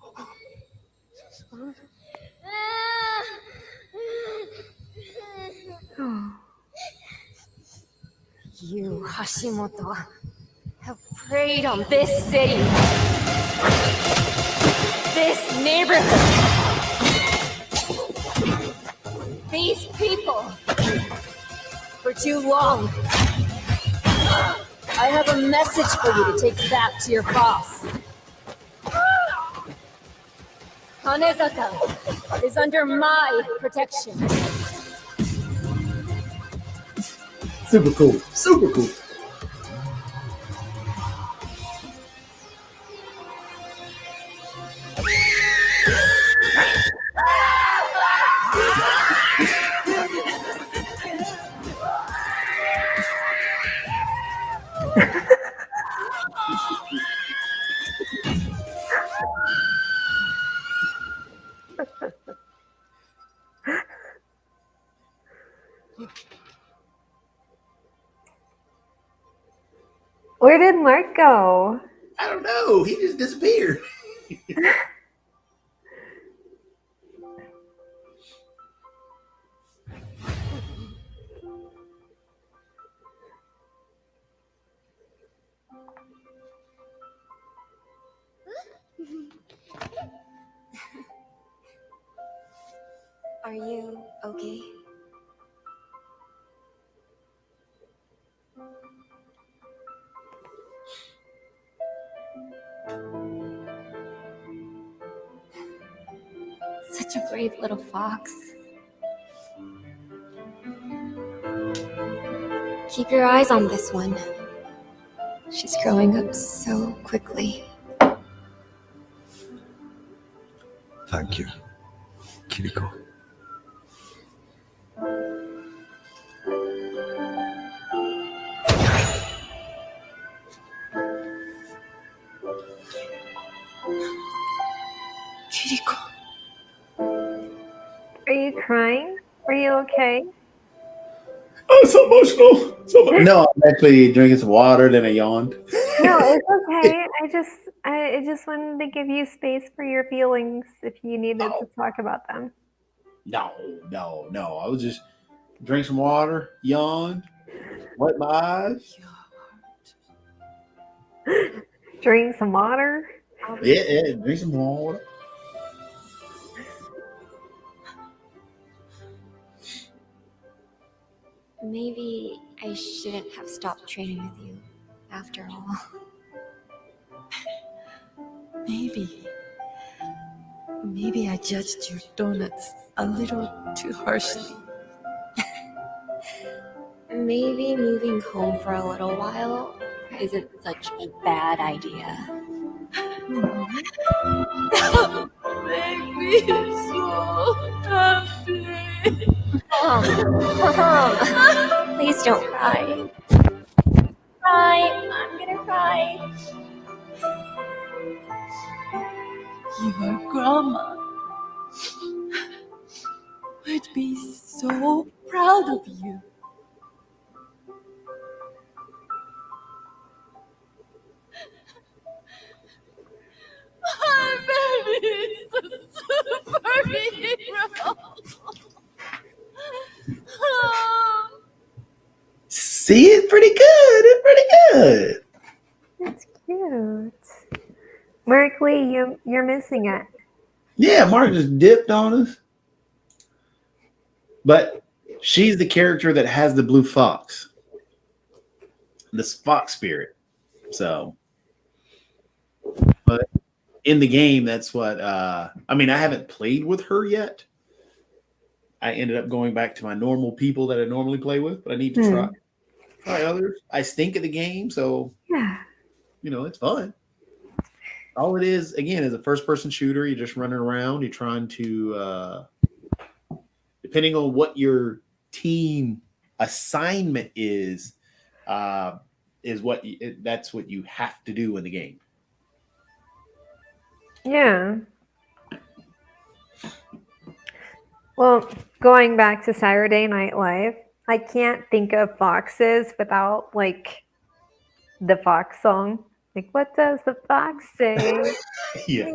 You, Hashimoto, have preyed on this city, this neighborhood, these people, for too long. I have a message for you to take back to your boss. Kanezaka is under my protection. Super cool. Super cool. Where did Mark go? I don't know. He just disappeared. Are you okay? Such a brave little fox. Keep your eyes on this one. She's growing up so quickly. Thank you, Kiriko. Kiriko. Are you crying? Are you okay? I'm so emotional. No, I'm actually drinking some water. Then I yawned. No, it's okay. I just wanted to give you space for your feelings if you needed to talk about them. No. I was just drink some water, yawned, wet my eyes. Drink some water. Yeah, drink some water. Maybe I shouldn't have stopped training with you, after all. Maybe I judged your donuts a little too harshly. Maybe moving home for a little while isn't such a bad idea. Make me so happy. Mom, please don't cry. Cry, I'm gonna cry. Your grandma would be so proud of you. My baby is a superhero. See, it's pretty good. It's pretty good. That's cute. Mark Lee, you're missing it. Yeah, Mark just dipped on us. But she's the character that has the blue fox. This fox spirit. So, but in the game, that's what I haven't played with her yet. I ended up going back to my normal people that I normally play with, but I need to try others. I stink at the game, so Yeah. It's fun. All it is, again, is a first-person shooter. You're just running around. You're trying to, depending on what your team assignment is what that's what you have to do in the game. Yeah. Well, going back to Saturday Night Live, I can't think of foxes without like the fox song. Like, what does the fox say? Yeah.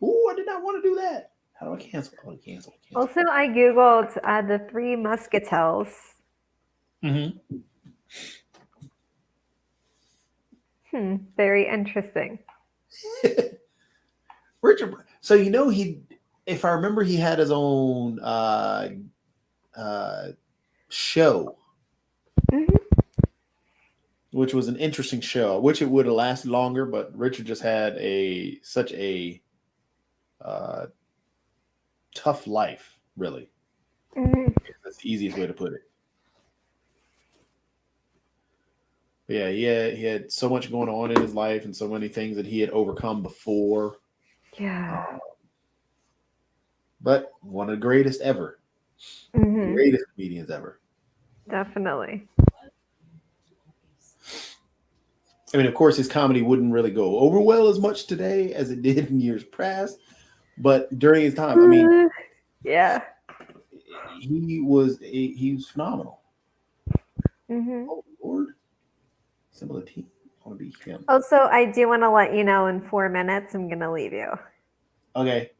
Ooh, I did not want to do that. How do I cancel? Oh, cancel. Also, I googled the Three Muscatels. Mm-hmm. Very interesting. Richard. So if I remember, he had his own show, which was an interesting show. I wish it would have lasted longer, but Richard just had such a tough life, really. Mhm. That's the easiest way to put it. But yeah, he had so much going on in his life and so many things that he had overcome before. Yeah. But one of the greatest ever. Mhm. Greatest comedians ever. Definitely. I mean, of course, his comedy wouldn't really go over well as much today as it did in years past. But during his time, I mean, yeah. he was phenomenal. Mhm. Oh Lord, symbol of team. I want to be him. Also, I do want to let you know in 4 minutes I'm gonna leave you. Okay.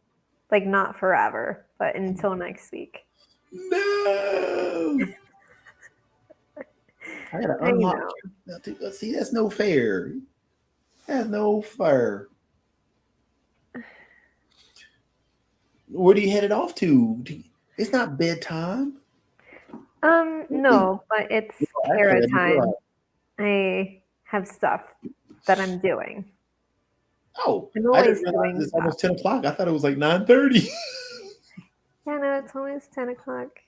Like not forever, but until next week. No. I gotta I unlock. know. Now, let's see, that's no fair. That's no fair. Where are you headed off to? It's not bedtime. No, but it's Actually, I Kara didn't time. realize. I have stuff that I'm doing. Oh, I'm I always didn't realize doing it's stuff. almost 10 o'clock. I thought it was like 9:30. Yeah, no, it's always 10 o'clock.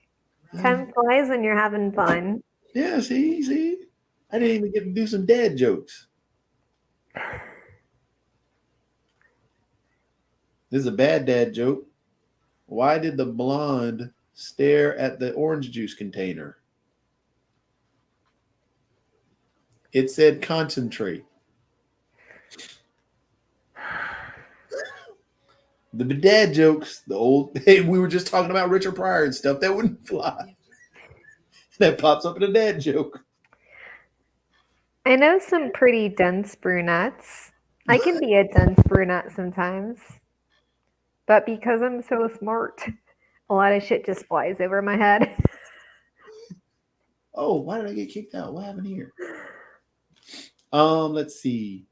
10 flies when you're having fun. Yeah, see. I didn't even get to do some dad jokes. This is a bad dad joke. Why did the blonde stare at the orange juice container? It said concentrate. The dad jokes, the old, we were just talking about Richard Pryor and stuff that wouldn't fly. That pops up in a dad joke. I know some pretty dense brunettes. I can be a dense brunette sometimes. But because I'm so smart, a lot of shit just flies over my head. Oh, why did I get kicked out? What happened here? Let's see.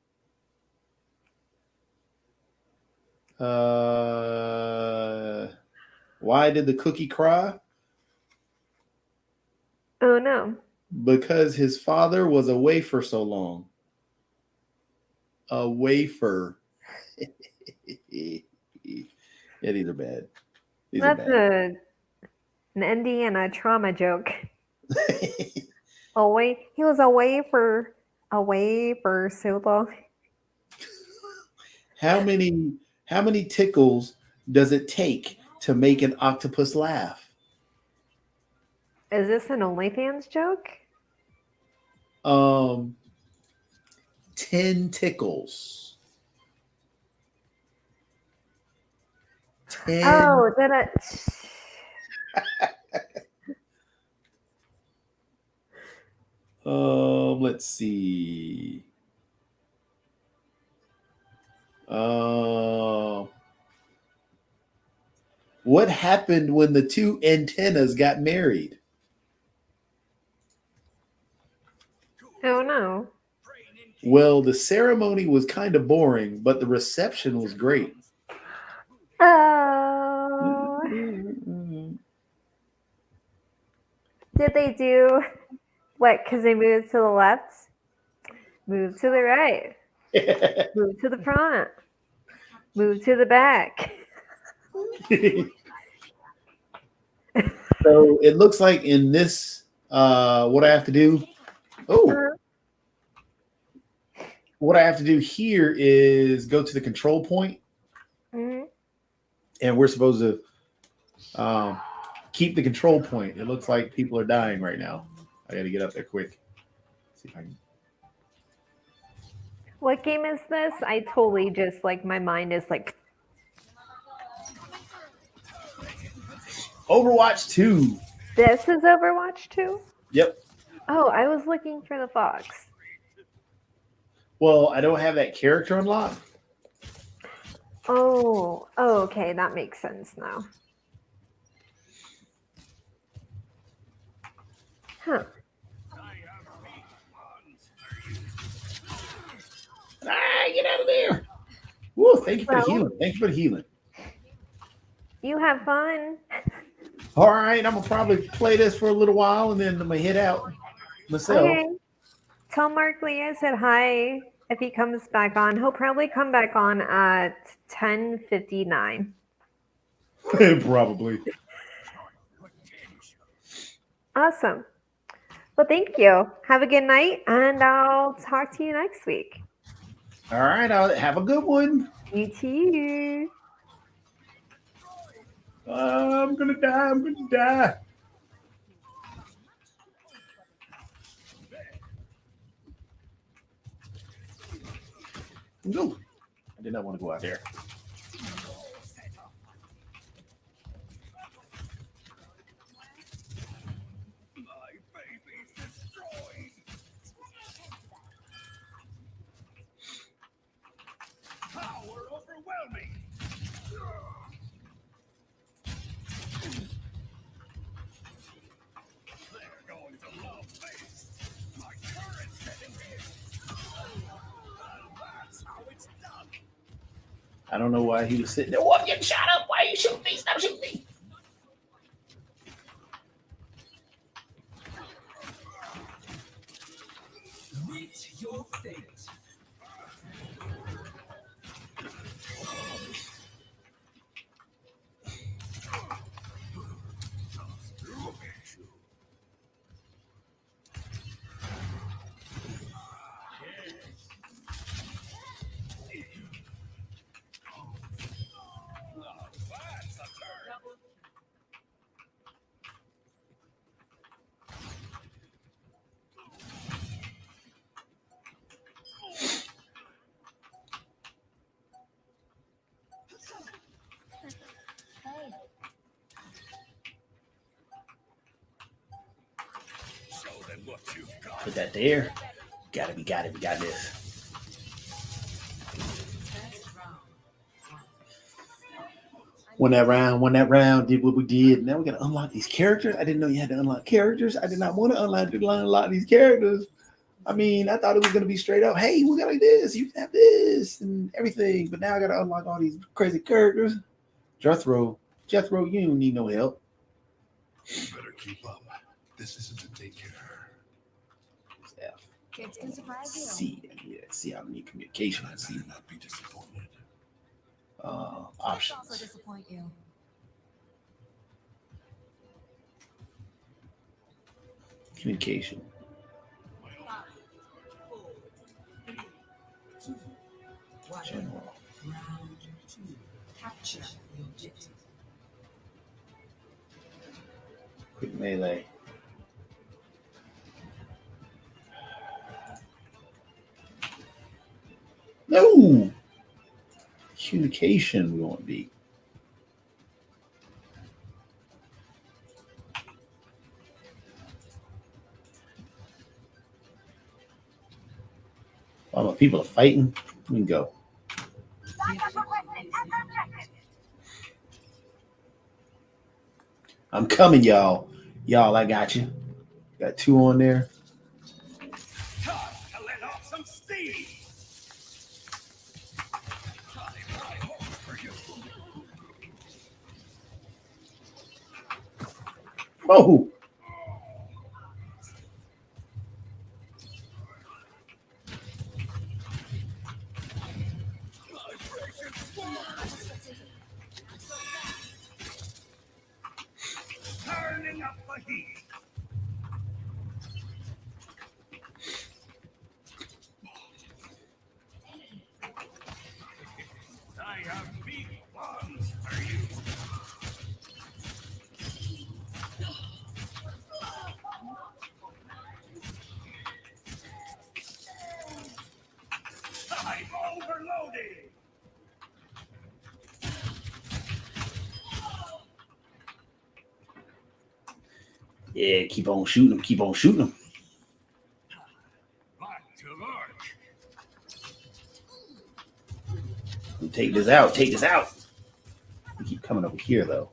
Why did the cookie cry? Oh no. Because his father was away for so long. A wafer. Yeah, these are bad. That's an Indiana trauma joke. He was away for so long. How many tickles does it take to make an octopus laugh? Is this an OnlyFans joke? 10 tickles. 10. Oh, did it? Let's see. What happened when the two antennas got married? Oh no. Well, the ceremony was kind of boring, but the reception was great. Oh. Did they do what? Because they moved to the left, moved to the right, moved to the front, moved to the back. So it looks like in this, what I have to do. What I have to do here is go to the control point, Mm-hmm. and we're supposed to keep the control point. It looks like people are dying right now. I got to get up there quick. See if I can. What game is this? I totally just like my mind is like. Overwatch 2. This is Overwatch 2? Yep. Oh, I was looking for the fox. Well, I don't have that character unlocked. Oh, okay, that makes sense now. Huh. Get out of there. Whoa, thank you for the healing. Thank you for the healing. You have fun. All right, I'm going to probably play this for a little while, and then I'm going to head out myself. Okay. Tell Mark Lee I said hi. if he comes back on. He'll probably come back on at 10:59. Probably. Awesome. Well, thank you. Have a good night, and I'll talk to you next week. All right. I'll have a good one. You too. I'm gonna die. I'm gonna die. No, I did not want to go out there. Power overwhelming. They're going to love this. My current setting is. That's how it's done. I don't know why he was sitting there. What? You shut up. Why are you shooting me? Stop shooting me. Meet your fate. Put that there. Got this. Won that round, did what we did. Now we gotta unlock these characters. I didn't know you had to unlock characters. I did not want to unlock these characters. I mean, I thought it was gonna be straight up, hey, we got like this, you can have this and everything. But now I gotta unlock all these crazy characters. Jethro, you don't need no help. You better keep up. This isn't a daycare. Kids can surprise you. See, I need communication. I better not be disappointed. Options. Also disappoint you. Communication. General. Capture the objective. Quick melee. No! Communication we want to be. While my people are fighting, we can go. I'm coming, y'all. Y'all, I got you. Got 2 on there. Time to let off some steam. Oh! Turning up the heat. I have big plans for you. I'm overloaded. Yeah, keep on shooting them. Keep on shooting them. Back to work. Take this out. Take this out. We keep coming over here, though.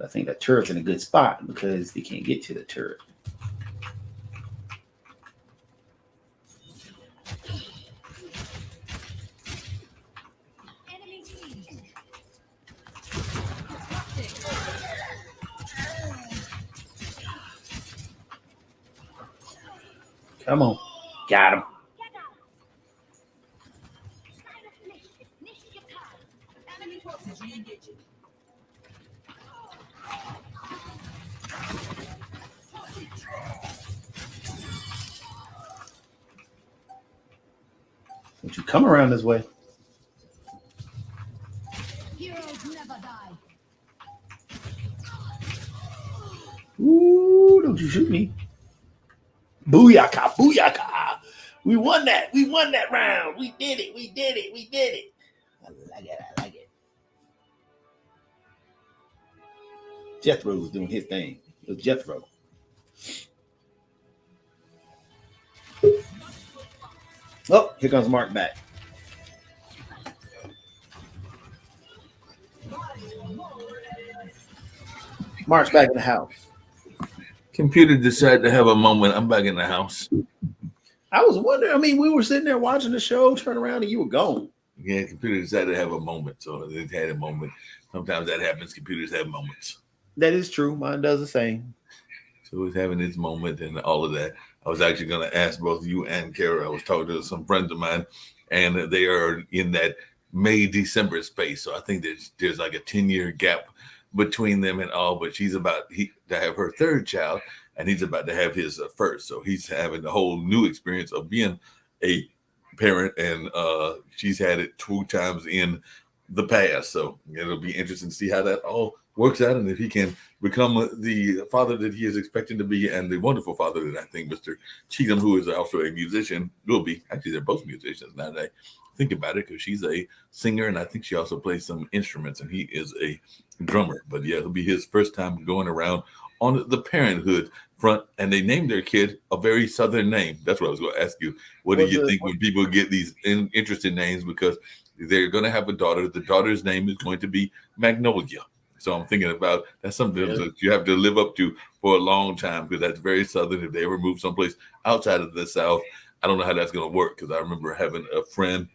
I think that turret's in a good spot because they can't get to the turret. Come on. Got him. Don't you come around this way? Ooh, don't you shoot me. Booyaka, booyaka. We won that. We won that round. We did it. We did it. We did it. I like it. I like it. Jethro was doing his thing. It was Jethro. Oh, here comes Mark back. Mark's back in the house. Computer decided to have a moment. I'm back in the house. I was wondering. I mean, we were sitting there watching the show, turn around, and you were gone. Yeah, computer decided to have a moment. So it had a moment. Sometimes that happens. Computers have moments. That is true. Mine does the same. So it was having its moment and all of that. I was actually going to ask both you and Kara. I was talking to some friends of mine, and they are in that May-December space. So I think there's like a 10-year gap between them and all. But she's about to have her third child, and he's about to have his first. So he's having the whole new experience of being a parent, and she's had it 2 times in the past. So it'll be interesting to see how that all works out, and if he can become the father that he is expecting to be, and the wonderful father that I think Mr. Cheatham, who is also a musician, will be. Actually, they're both musicians now that I think about it, because she's a singer, and I think she also plays some instruments, and he is a drummer. But yeah, it'll be his first time going around on the parenthood front, and they named their kid a very Southern name. That's what I was going to ask you. What do you think when people get these interesting names? Because they're going to have a daughter. The daughter's name is going to be Magnolia. So I'm thinking about that's something that you have to live up to for a long time, because that's very Southern. If they ever move someplace outside of the South, I don't know how that's going to work, because I remember having a friend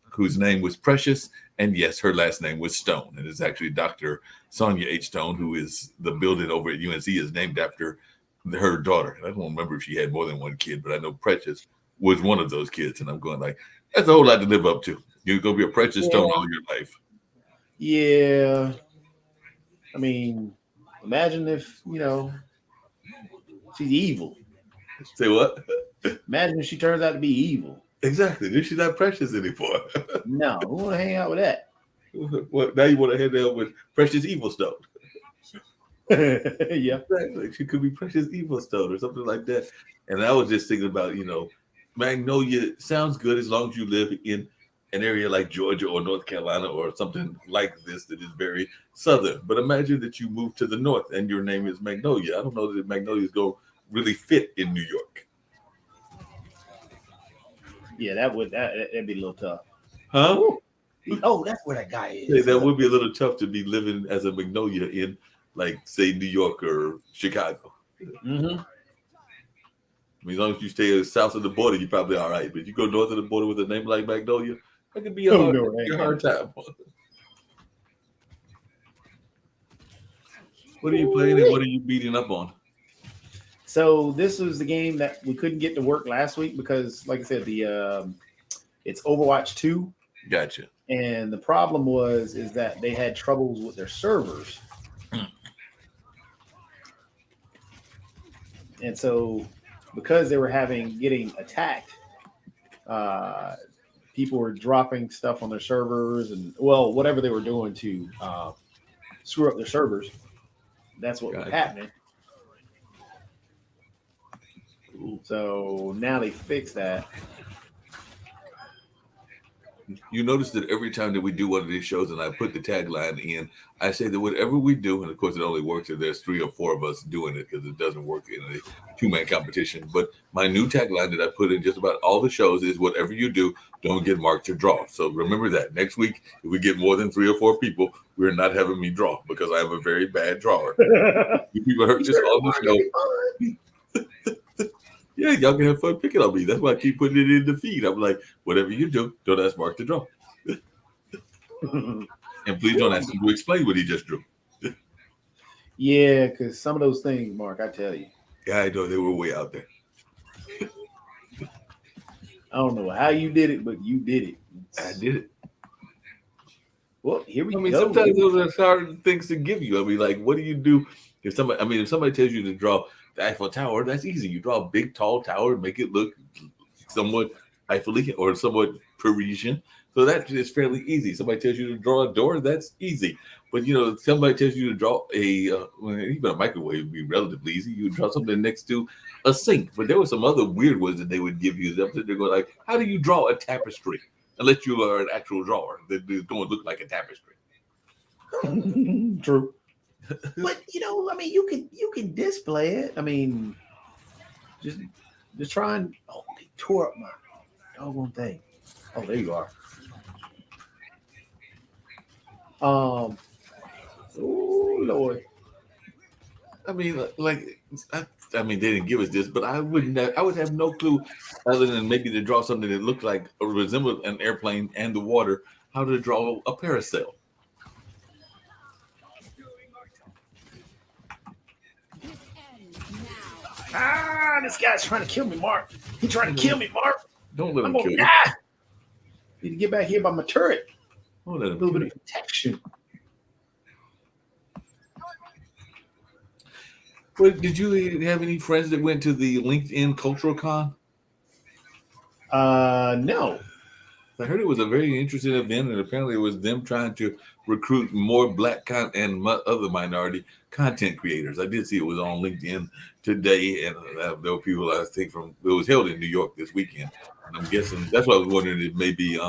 whose name was Precious, and yes, her last name was Stone. And it's actually Dr. Sonia H. Stone, who is the building over at UNC is named after her daughter. I don't remember if she had more than one kid, but I know Precious was one of those kids. And I'm going like, that's a whole lot to live up to. You're going to be a Precious Stone all your life. Yeah. I mean, imagine if, she's evil. Say what? Imagine if she turns out to be evil. Exactly. Then she's not Precious anymore. No, we want to hang out with that. Well, now you want to hang out with Precious Evil Stone. Yeah. Exactly. She could be Precious Evil Stone or something like that. And I was just thinking about, Magnolia sounds good as long as you live in an area like Georgia or North Carolina or something like this that is very Southern. But imagine that you move to the North and your name is Magnolia. I don't know that Magnolia is going to really fit in New York. Yeah, that'd be a little tough. Huh? Oh, that's where that guy is. Yeah, that would be a little tough to be living as a Magnolia in, like, say, New York or Chicago. Mm-hmm. I mean, as long as you stay south of the border, you're probably all right. But if you go north of the border with a name like Magnolia, that could be a hard time. What are you playing and what are you beating up on? So this was the game that we couldn't get to work last week because, like I said, it's Overwatch 2. Gotcha. And the problem is that they had troubles with their servers. And so because they were getting attacked, people were dropping stuff on their servers and, well, whatever they were doing to screw up their servers. That's what was happening. So now they fixed that. You notice that every time that we do one of these shows and I put the tagline in, I say that whatever we do, and of course it only works if there's 3 or 4 of us doing it because it doesn't work in a 2-man competition. But my new tagline that I put in just about all the shows is whatever you do, don't get marked to draw. So remember that. Next week, if we get more than 3 or 4 people, we're not having me draw because I am a very bad drawer. You people heard this on the show. Yeah, y'all can have fun picking on me. That's why I keep putting it in the feed. I'm like, whatever you do, don't ask Mark to draw. And please don't ask him to explain what he just drew. Yeah, because some of those things, Mark, I tell you. Yeah, I know they were way out there. I don't know how you did it, but you did it. I did it. Well, here we I mean, go. sometimes those are hard things to give you. I mean, like, what do you do if somebody? I mean, if somebody tells you to draw the Eiffel Tower, that's easy. You draw a big, tall tower, make it look somewhat Eiffel-y or somewhat Parisian. So that is fairly easy. Somebody tells you to draw a door, that's easy. But somebody tells you to draw even a microwave would be relatively easy. You draw something next to a sink. But there were some other weird ones that they would give you. They're going like, how do you draw a tapestry? Unless you are an actual drawer that is going to look like a tapestry. True. But I mean, you can display it. I mean, just try and they tore up my doggone thing. Oh, there you are. Oh Lord. I mean, I mean, they didn't give us this, but I would have no clue other than maybe to draw something that looked like or resembled an airplane and the water, how to draw a parasail. This guy's trying to kill me, Mark. He's trying to kill me, Mark. Don't let him I'm kill you. gonna die. Need to get back here by my turret. Don't let him A little kill bit of protection. Well, did you have any friends that went to the LinkedIn Cultural Con? No. I heard it was a very interesting event, and apparently it was them trying to recruit more Black and other minority content creators. I did see it was on LinkedIn today, and there were people, I think, it was held in New York this weekend. And I'm guessing, that's why I was wondering if maybe,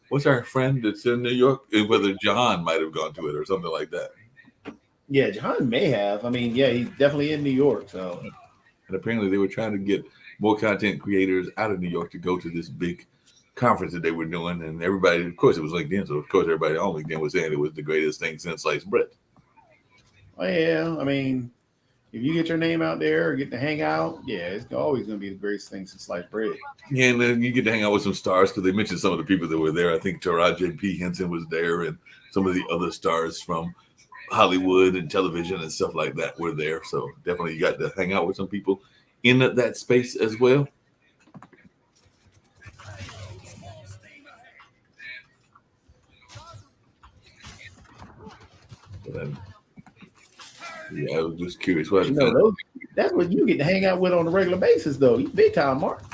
what's our friend that's in New York, and whether Jahan might have gone to it or something like that. Yeah, Jahan may have. I mean, yeah, he's definitely in New York. So, and apparently they were trying to get more content creators out of New York to go to this big conference that they were doing, and everybody, of course, it was LinkedIn, so of course everybody on LinkedIn was saying it was the greatest thing since sliced bread. Oh yeah, I mean, if you get your name out there or get to hang out, yeah, it's always going to be the greatest thing since sliced bread. Yeah, and then you get to hang out with some stars because they mentioned some of the people that were there. I think Taraji P. Henson was there, and some of the other stars from Hollywood and television and stuff like that were there. So definitely you got to hang out with some people in that space as well. Yeah, I was just curious. That's what you get to hang out with on a regular basis, though. You big time, Mark.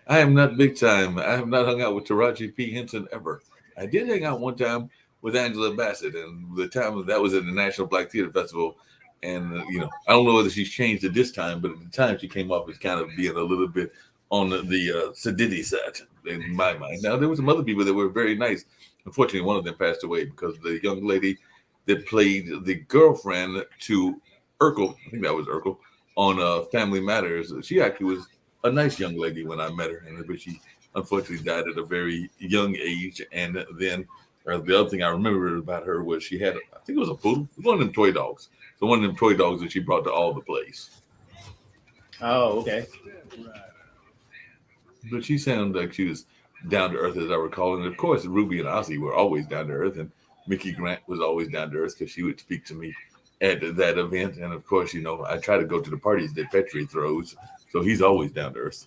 I am not big time. I have not hung out with Taraji P. Henson ever. I did hang out one time with Angela Bassett, and the time that was at the National Black Theater Festival. And I don't know whether she's changed at this time, but at the time she came off as kind of being a little bit on the sedity side in my mind. Now there were some other people that were very nice. Unfortunately, one of them passed away because the young lady that played the girlfriend to Urkel, I think that was Urkel, on Family Matters. She actually was a nice young lady when I met her, but she unfortunately died at a very young age. And then the other thing I remember about her was she had, I think it was a poodle, it was one of them toy dogs. So one of them toy dogs that she brought to all the plays. Oh, okay. But she sounded like she was down to earth, as I recall. And of course, Ruby and Ozzy were always down to earth, and Mickey Grant was always down to earth because she would speak to me at that event. And of course, I try to go to the parties that Petrie throws, so he's always down to earth.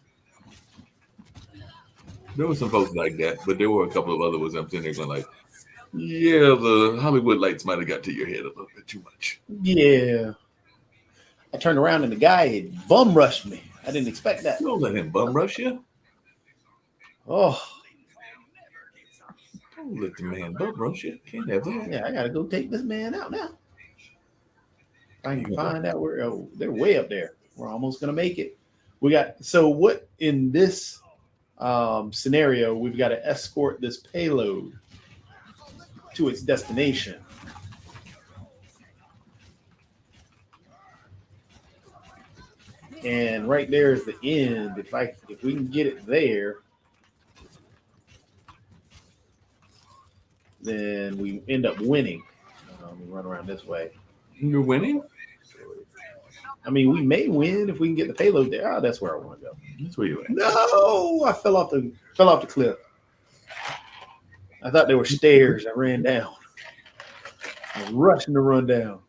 There were some folks like that, but there were a couple of other ones I'm sitting there going like, yeah, the Hollywood lights might have got to your head a little bit too much. Yeah. I turned around and the guy had bum rushed me. I didn't expect that. Don't let him bum rush you. Oh. Don't let the man bum rush you. Can't have that. Yeah, I got to go take this man out now. I can find out where they're way up there. We're almost going to make it. So what in this scenario, we've got to escort this payload to its destination. And right there is the end. If we can get it there, then we end up winning. We run around this way. You're winning? I mean, we may win if we can get the payload there. Oh, that's where I want to go. That's where you went. No, I fell off the cliff. I thought there were stairs. I ran down. I was rushing to run down.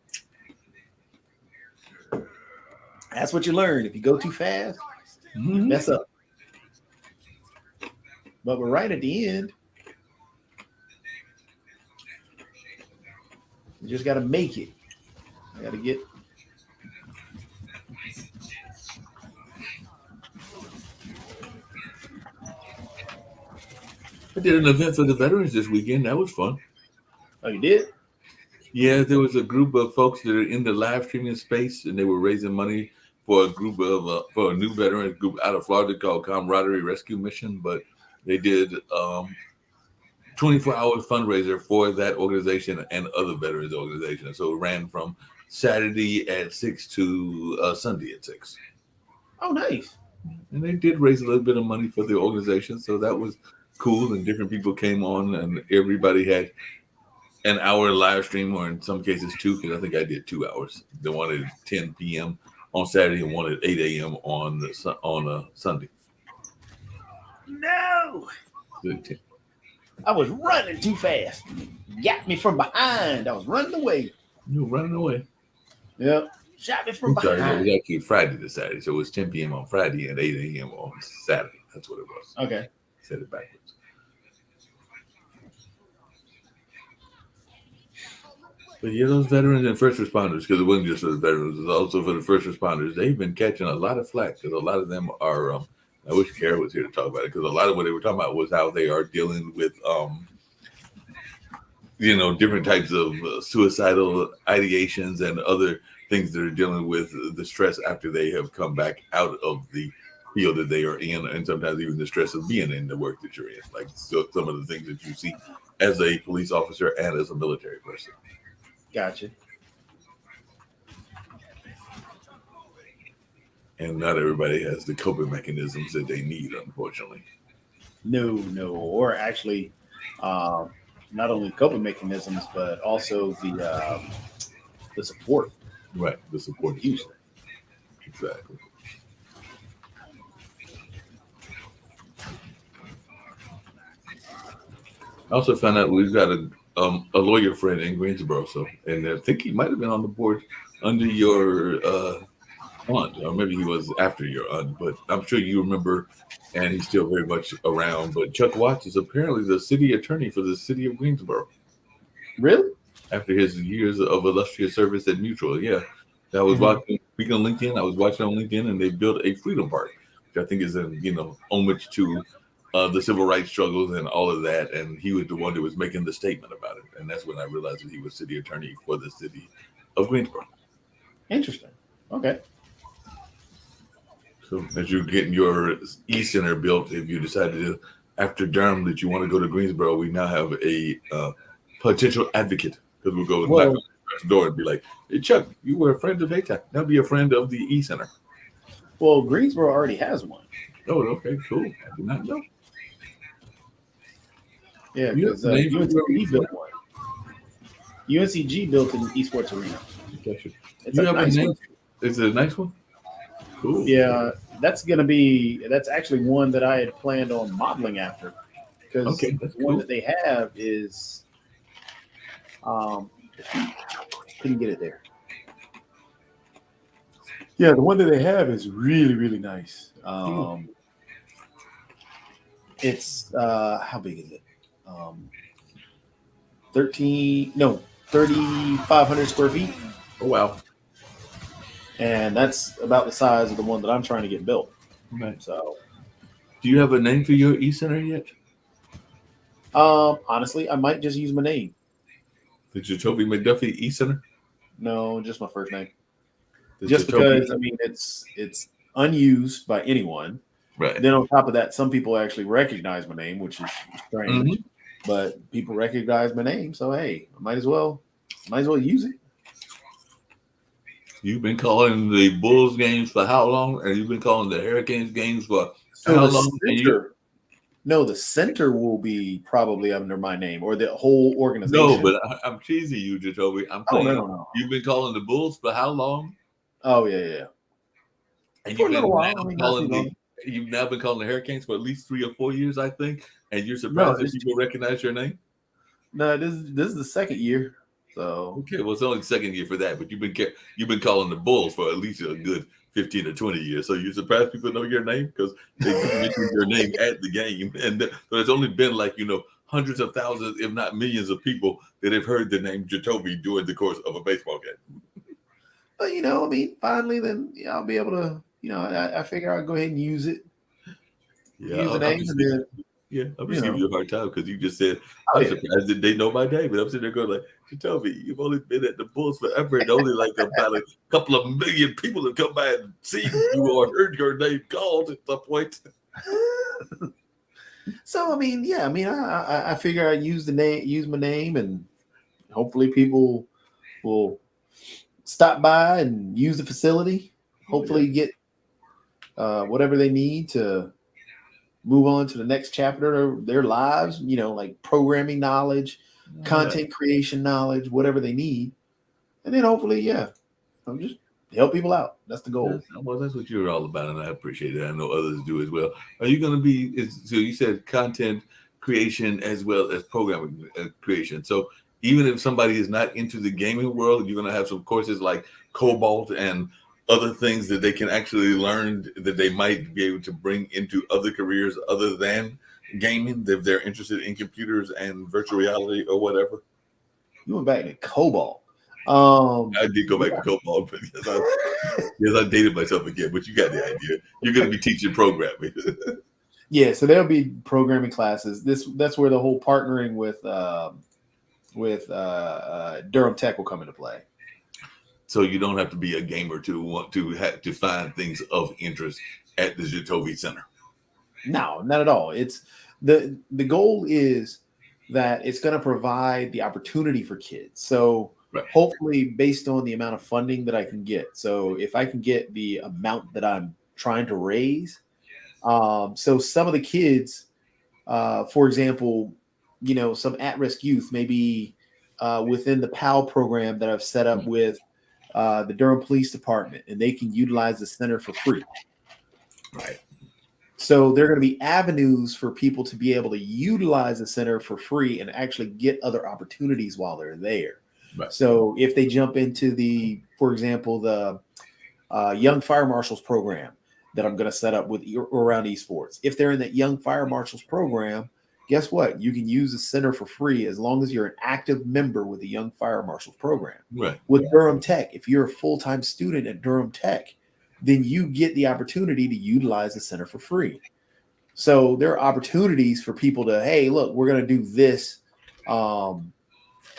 That's what you learn. If you go too fast, mess up. but we're right at the end. You just got to make it. I got to get. I did an event for the veterans this weekend. That was fun. Oh, you did? Yeah, there was a group of folks that are in the live streaming space, and they were raising money for a group of for a new veteran group out of Florida called Camaraderie Rescue Mission. But they did 24-hour fundraiser for that organization and other veterans organizations. So it ran from Saturday at 6 to Sunday at 6. Oh, nice. And they did raise a little bit of money for the organization, so that was cool. And different people came on, and everybody had an hour live stream, or in some cases 2, because I think I did 2 hours. They wanted 10 p.m. on Saturday and wanted 8 a.m. on Sunday. No, I was running too fast. Got me from behind. I was running away. You were running away. Yep. Shot me from Sorry, behind. it was actually Friday to Saturday, so it was 10 p.m. on Friday and 8 a.m. on Saturday. That's what it was. Okay. Said it backwards. But yeah, those veterans and first responders, because it wasn't just for the veterans, it was also for the first responders. They've been catching a lot of flack because a lot of them are. I wish Kara was here to talk about it, because a lot of what they were talking about was how they are dealing with, different types of suicidal ideations and other things that are dealing with the stress after they have come back out of the field that they are in, and sometimes even the stress of being in the work that you're in, like some of the things that you see as a police officer and as a military person. Gotcha. And not everybody has the coping mechanisms that they need, unfortunately. No, or actually, not only coping mechanisms, but also the support. Right, the support user. Exactly. I also found out we've got a lawyer friend in Greensboro, and I think he might have been on the board under your aunt, or maybe he was after your aunt, but I'm sure you remember, and he's still very much around. But Chuck Watts is apparently the city attorney for the city of Greensboro. Really? After his years of illustrious service at Mutual, yeah. I was watching, speaking on LinkedIn, I was watching on LinkedIn, and they built a Freedom Park, which I think is in homage to the civil rights struggles and all of that. And he was the one that was making the statement about it. And that's when I realized that he was city attorney for the city of Greensboro. Interesting. Okay. So as you're getting your e-center built, if you decided to, after Durham, that you want to go to Greensboro, we now have a potential advocate, because we'll go knock on the door and be like, hey, Chuck, you were a friend of ATAC. Now be a friend of the e-center. Well, Greensboro already has one. Oh, okay, cool. I did not know. Yeah, because UNCG built one. UNCG built an esports arena. Gotcha. It's a nice one. Is it a nice one? Cool. Yeah, that's actually one that I had planned on modeling after, because the one that they have is couldn't get it there. Yeah, the one that they have is really, really nice. It's how big is it? 3,500 square feet. Oh wow. And that's about the size of the one that I'm trying to get built. Right. So, do you have a name for your e-center yet? honestly, I might just use my name. The Jacoby McDuffie e-center? No, just my first name. Just because, I mean, it's unused by anyone. Right. Then on top of that, some people actually recognize my name, which is strange. Mm-hmm. But people recognize my name, so hey, I might as well use it. You've been calling the Bulls games for how long? And you've been calling the Hurricanes games for how long? No, the center will be probably under my name, or the whole organization. No, but I'm teasing you, Jacoby. I'm saying no. You've been calling the Bulls for how long? Oh yeah. And For a little while. I mean, you've now been calling the Hurricanes for at least 3 or 4 years, I think. And you're surprised that people recognize your name? No, this is the second year. So okay, well, it's only the second year for that, but you've been calling the Bulls for at least a good 15 or 20 years. So you surprised people know your name because they mention your name at the game. And so it's only been like, hundreds of thousands, if not millions of people that have heard the name Jacoby during the course of a baseball game. But, finally, then I'll be able to, I figure I'll go ahead and use it. Yeah, Use the name and then. Yeah, I'm just giving you a hard time because you just said, Oh, I'm yeah. surprised that they know my name. But I'm sitting there going like, Jacoby, you've only been at the Bulls forever and only like about a couple of million people have come by and seen you or heard your name called at some point. So, I figure I use my name, and hopefully people will stop by and use the facility. Hopefully get whatever they need to move on to the next chapter of their lives, like programming knowledge, content creation knowledge, whatever they need. And then hopefully, just help people out. That's the goal. Well, that's what you're all about, and I appreciate it. I know others do as well. Are you going to be, so you said content creation as well as programming creation. So even if somebody is not into the gaming world, you're going to have some courses like Cobalt and other things that they can actually learn that they might be able to bring into other careers other than gaming, if they're interested in computers and virtual reality or whatever. You went back to Cobalt. I did go back to Cobalt, but yes, I dated myself again, but you got the idea. You're going to be teaching programming. Yeah, so there'll be programming classes. That's where the whole partnering with Durham Tech will come into play. So you don't have to be a gamer to want to find things of interest at the Jacoby Center. No, not at all. It's the goal is that it's going to provide the opportunity for kids. So hopefully based on the amount of funding that I can get. So if I can get the amount that I'm trying to raise, so some of the kids, for example, some at-risk youth, maybe within the PAL program that I've set up with the Durham Police Department, and they can utilize the center for free. Right. So there are going to be avenues for people to be able to utilize the center for free and actually get other opportunities while they're there. Right. So if they jump into for example, the Young Fire Marshals program that I'm going to set up with around esports, if they're in that Young Fire Marshals program, guess what? You can use the center for free as long as you're an active member with the Young Fire Marshals program. Right. With Durham Tech, if you're a full-time student at Durham Tech, then you get the opportunity to utilize the center for free. So there are opportunities for people to, hey, look, we're going to do this. We're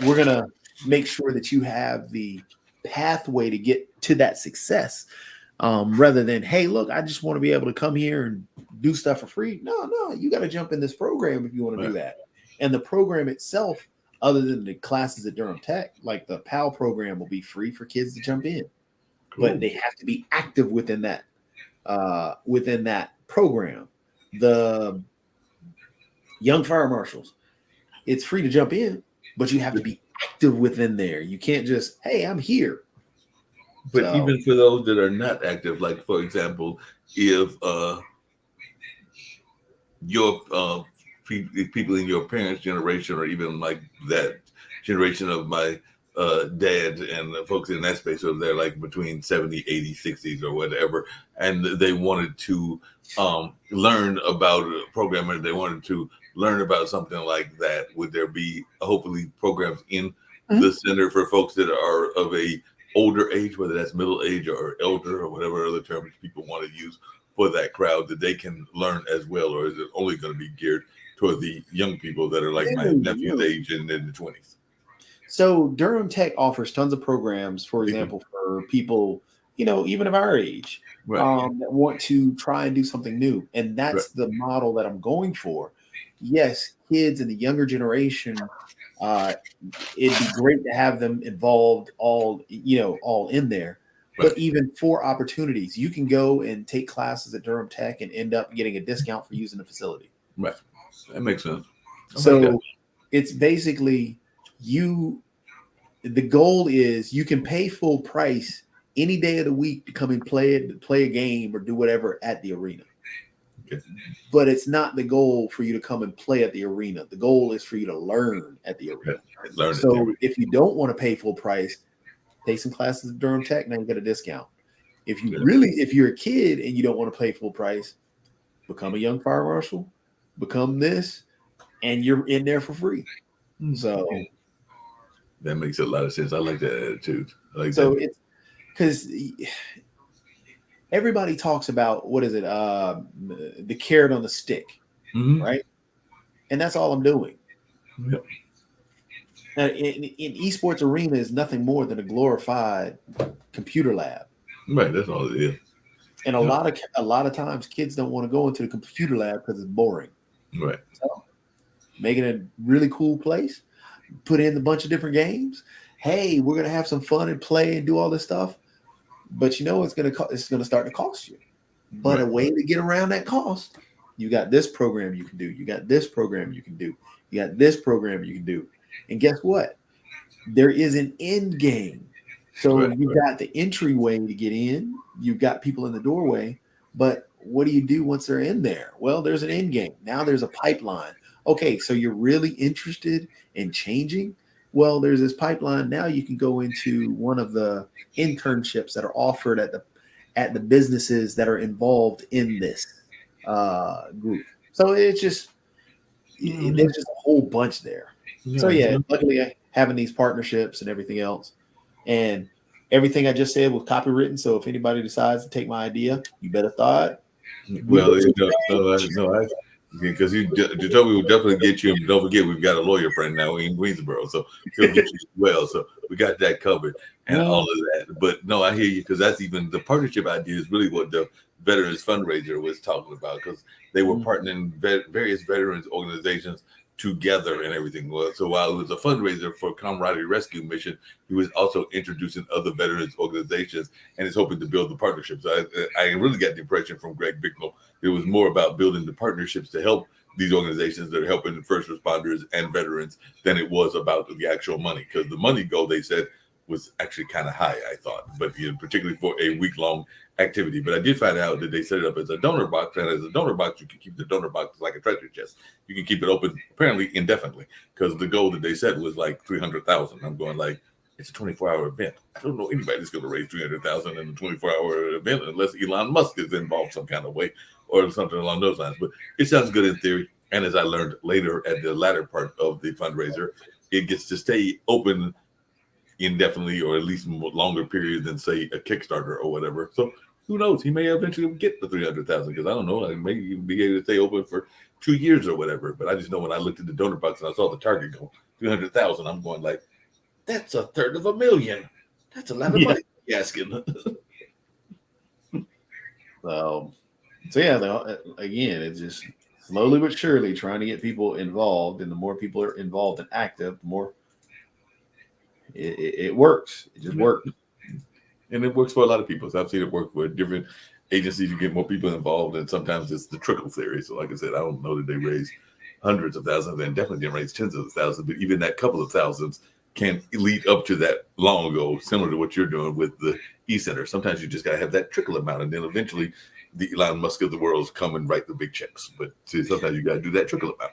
going to make sure that you have the pathway to get to that success, rather than, hey, look, I just want to be able to come here and do stuff for free. No, you got to jump in this program if you want to do that. And the program itself, other than the classes at Durham Tech, like the PAL program, will be free for kids to jump in. Cool. But they have to be active within that program. The Young Fire Marshals, it's free to jump in, but you have to be active within there. You can't just, hey, I'm here. But even for those that are not active, like for example, if your people in your parents' generation, or even like that generation of my dad and the folks in that space over there, like between 70, 80, 60s or whatever, and they wanted to learn about programming, they wanted to learn about something like that, would there be hopefully programs in the center for folks that are of a older age, whether that's middle age or elder or whatever other terms people want to use for that crowd, that they can learn as well? Or is it only going to be geared toward the young people that are like my nephew's age and in the 20s? So Durham Tech offers tons of programs, for example, for people, even of our age, that want to try and do something new. And that's the model that I'm going for. Yes, kids in the younger generation, it'd be great to have them involved all in there. But even for opportunities, you can go and take classes at Durham Tech and end up getting a discount for using the facility. Right. That makes sense. So it's basically the goal is you can pay full price any day of the week to come and play a game or do whatever at the arena. Okay. But it's not the goal for you to come and play at the arena. The goal is for you to learn at the arena. So if you don't want to pay full price, take some classes at Durham Tech, now you get a discount. If you're a kid and you don't want to pay full price, become a young fire marshal, become this, and you're in there for free. So that makes a lot of sense. I like that attitude. It's because everybody talks about what is it? The carrot on the stick, right? And that's all I'm doing. Yep. Now, in esports arena is nothing more than a glorified computer lab. Right, that's all it is. And a lot of times kids don't want to go into the computer lab because it's boring. Right. So make it a really cool place, put in a bunch of different games. Hey, we're gonna have some fun and play and do all this stuff. But you know it's gonna start to cost you. But a way to get around that cost, you got this program you can do. You got this program you can do. You got this program you can do. And guess what? There is an end game. So you've got the entryway to get in. You've got people in the doorway. But what do you do once they're in there? Well, there's an end game. Now there's a pipeline. Okay, so you're really interested in changing? Well, there's this pipeline. Now you can go into one of the internships that are offered at the businesses that are involved in this group. So it's just there's just a whole bunch there. So yeah, luckily having these partnerships and everything else, and everything I just said was copywritten. So if anybody decides to take my idea, you better thought. Well, because Jacoby will definitely get you. And don't forget, we've got a lawyer friend now in Greensboro, so he'll get you as well. So we got that covered and all of that. But no, I hear you, because that's even the partnership idea is really what the Veterans Fundraiser was talking about, because they were partnering various veterans organizations together and everything. So while it was a fundraiser for Camaraderie Rescue Mission, he was also introducing other veterans organizations and is hoping to build the partnerships. I really got the impression from Greg Bicknell it was more about building the partnerships to help these organizations that are helping the first responders and veterans than it was about the actual money, because the money goal, they said, was actually kind of high, I thought, but particularly for a week-long activity. But I did find out that they set it up as a donor box, and as a donor box, you can keep the donor box like a treasure chest. You can keep it open apparently indefinitely, because the goal that they said was like 300,000. I'm going like, it's a 24-hour event. I don't know anybody that's going to raise 300,000 in a 24-hour event unless Elon Musk is involved some kind of way or something along those lines. But it sounds good in theory. And as I learned later at the latter part of the fundraiser, it gets to stay open indefinitely, or at least longer period than, say, a Kickstarter or whatever. So who knows? He may eventually get the 300,000, because I don't know. I may even be able to stay open for 2 years or whatever. But I just know when I looked at the donor box and I saw the target go 300,000, I'm going like, that's $350,000. That's a lot of money. Asking. So yeah, again, it's just slowly but surely trying to get people involved, and the more people are involved and active, the more it works. It just works. And it works for a lot of people. So I've seen it work for different agencies. You get more people involved, and sometimes it's the trickle theory. So like I said, I don't know that they raise hundreds of thousands, and definitely didn't raise tens of thousands, but even that couple of thousands can lead up to that long ago, similar to what you're doing with the E-Center. Sometimes you just got to have that trickle amount, and then eventually the Elon Musk of the world come and write the big checks. But sometimes you got to do that trickle amount.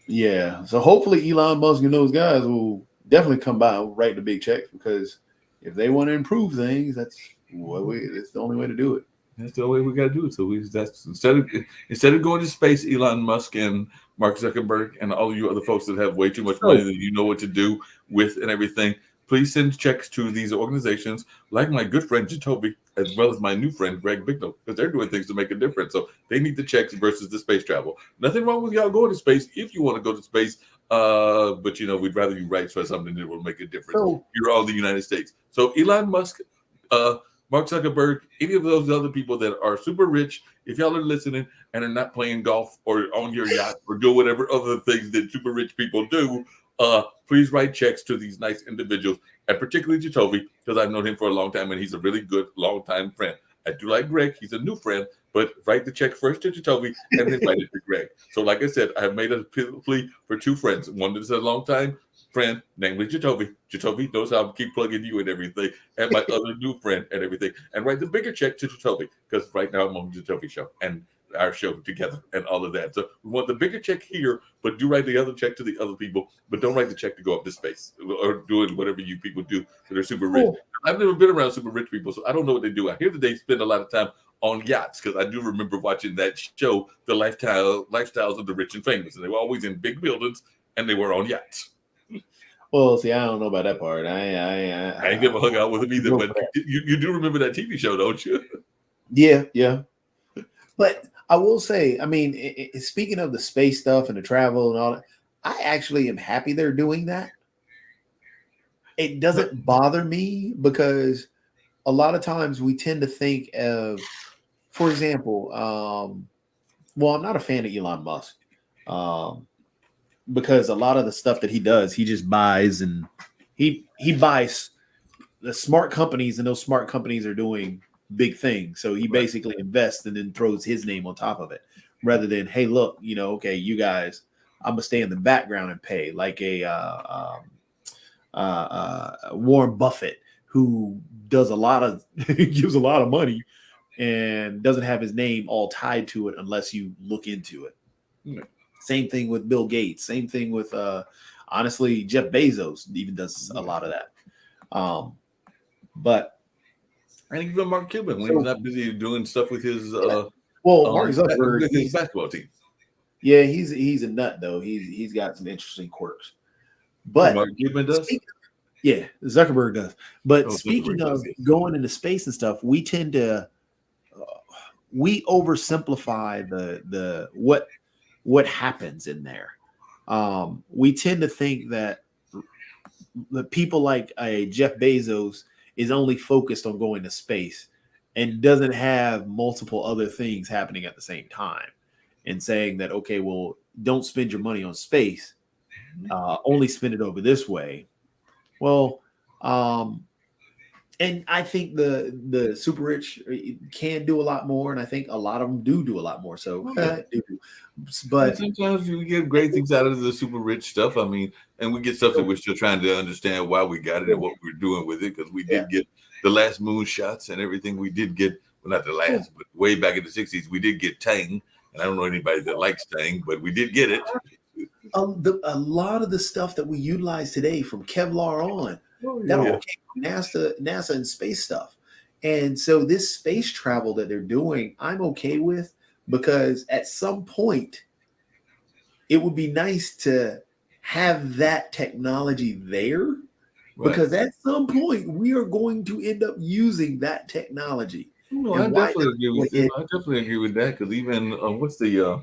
Yeah. So hopefully Elon Musk and those guys will definitely come by and write the big checks, because if they want to improve things, that's the only way to do it. That's the way we got to do it. So instead of going to space, Elon Musk and Mark Zuckerberg and all of you other folks that have way too much money that you know what to do with and everything, please send checks to these organizations like my good friend Jacoby, as well as my new friend Greg Bicknell, because they're doing things to make a difference. So they need the checks versus the space travel. Nothing wrong with y'all going to space if you want to go to space. But we'd rather you write for something that will make a difference. You're all the United States. So Elon Musk, Mark Zuckerberg, any of those other people that are super rich, if y'all are listening and are not playing golf or on your yacht or do whatever other things that super rich people do, please write checks to these nice individuals, and particularly Jacoby, because I've known him for a long time and he's a really good long-time friend. I do like Greg. He's a new friend, but write the check first to Jacoby and then write it to Greg. So like I said, I have made a plea for two friends. One that's a long-time friend, namely Jacoby. Jacoby knows how to keep plugging you and everything, and my other new friend and everything. And write the bigger check to Jacoby, because right now I'm on the Jacoby show. And our show together and all of that. So we want the bigger check here, but do write the other check to the other people, but don't write the check to go up to space or doing whatever you people do that are super rich. Cool. I've never been around super rich people, so I don't know what they do. I hear that they spend a lot of time on yachts because I do remember watching that show, The Lifestyles of the Rich and Famous, and they were always in big buildings and they were on yachts. Well, see, I don't know about that part. I ain't never hung out with them either, but you do remember that TV show, don't you? Yeah. But I will say, I mean, speaking of the space stuff and the travel and all that, I actually am happy they're doing that. It doesn't bother me because a lot of times we tend to think of, for example, well, I'm not a fan of Elon Musk because a lot of the stuff that he does, he just buys and he buys the smart companies, and those smart companies are doing big things. So he basically invests and then throws his name on top of it rather than, hey, look, okay, you guys, I'm gonna stay in the background and pay like a Warren Buffett who does a lot of gives a lot of money and doesn't have his name all tied to it unless you look into it. Same thing with Bill Gates. Same thing with honestly, Jeff Bezos even does a lot of that. But and even Mark Cuban when he's not busy doing stuff with his Mark Zuckerberg, with his basketball team. Yeah, he's a nut though. He's got some interesting quirks. But Mark Cuban does. Yeah, Zuckerberg does. But Zuckerberg speaking of does. going into space and stuff, we tend to we oversimplify the what happens in there. We tend to think that the people like a Jeff Bezos is only focused on going to space and doesn't have multiple other things happening at the same time, and saying that, okay, well, don't spend your money on space, only spend it over this way. Well, and I think the super rich can do a lot more, and I think a lot of them do a lot more. So, but sometimes we get great things out of the super rich stuff. I mean, and we get stuff that we're still trying to understand why we got it and what we're doing with it, because we did get the last moon shots and everything. We did get, well, not the last, but way back in the 60s, we did get Tang. And I don't know anybody that likes Tang, but we did get it. A lot of the stuff that we utilize today, from Kevlar on, that all came from NASA and space stuff. And so this space travel that they're doing, I'm okay with, because at some point it would be nice to have that technology there, because at some point we are going to end up using that technology. No, I definitely agree with you. I definitely agree with that, because even what's the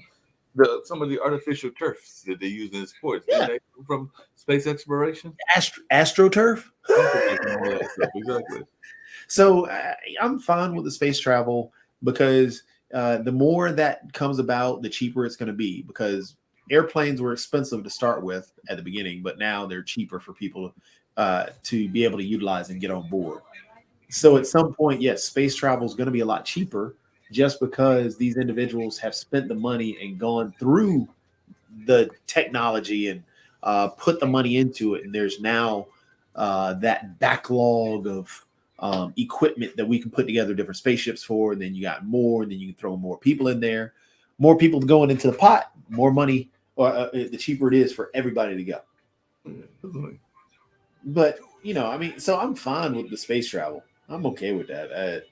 some of the artificial turfs that they use in sports, they from space exploration, AstroTurf. Exactly. So I'm fine with the space travel, because the more that comes about, the cheaper it's going to be, because airplanes were expensive to start with at the beginning, but now they're cheaper for people to be able to utilize and get on board. So at some point, yes, space travel is going to be a lot cheaper, just because these individuals have spent the money and gone through the technology and put the money into it. And there's now that backlog of equipment that we can put together different spaceships for. And then you got more, and then you can throw more people in there. More people going into the pot, more money, or the cheaper it is for everybody to go. But, I mean, so I'm fine with the space travel. I'm okay with that.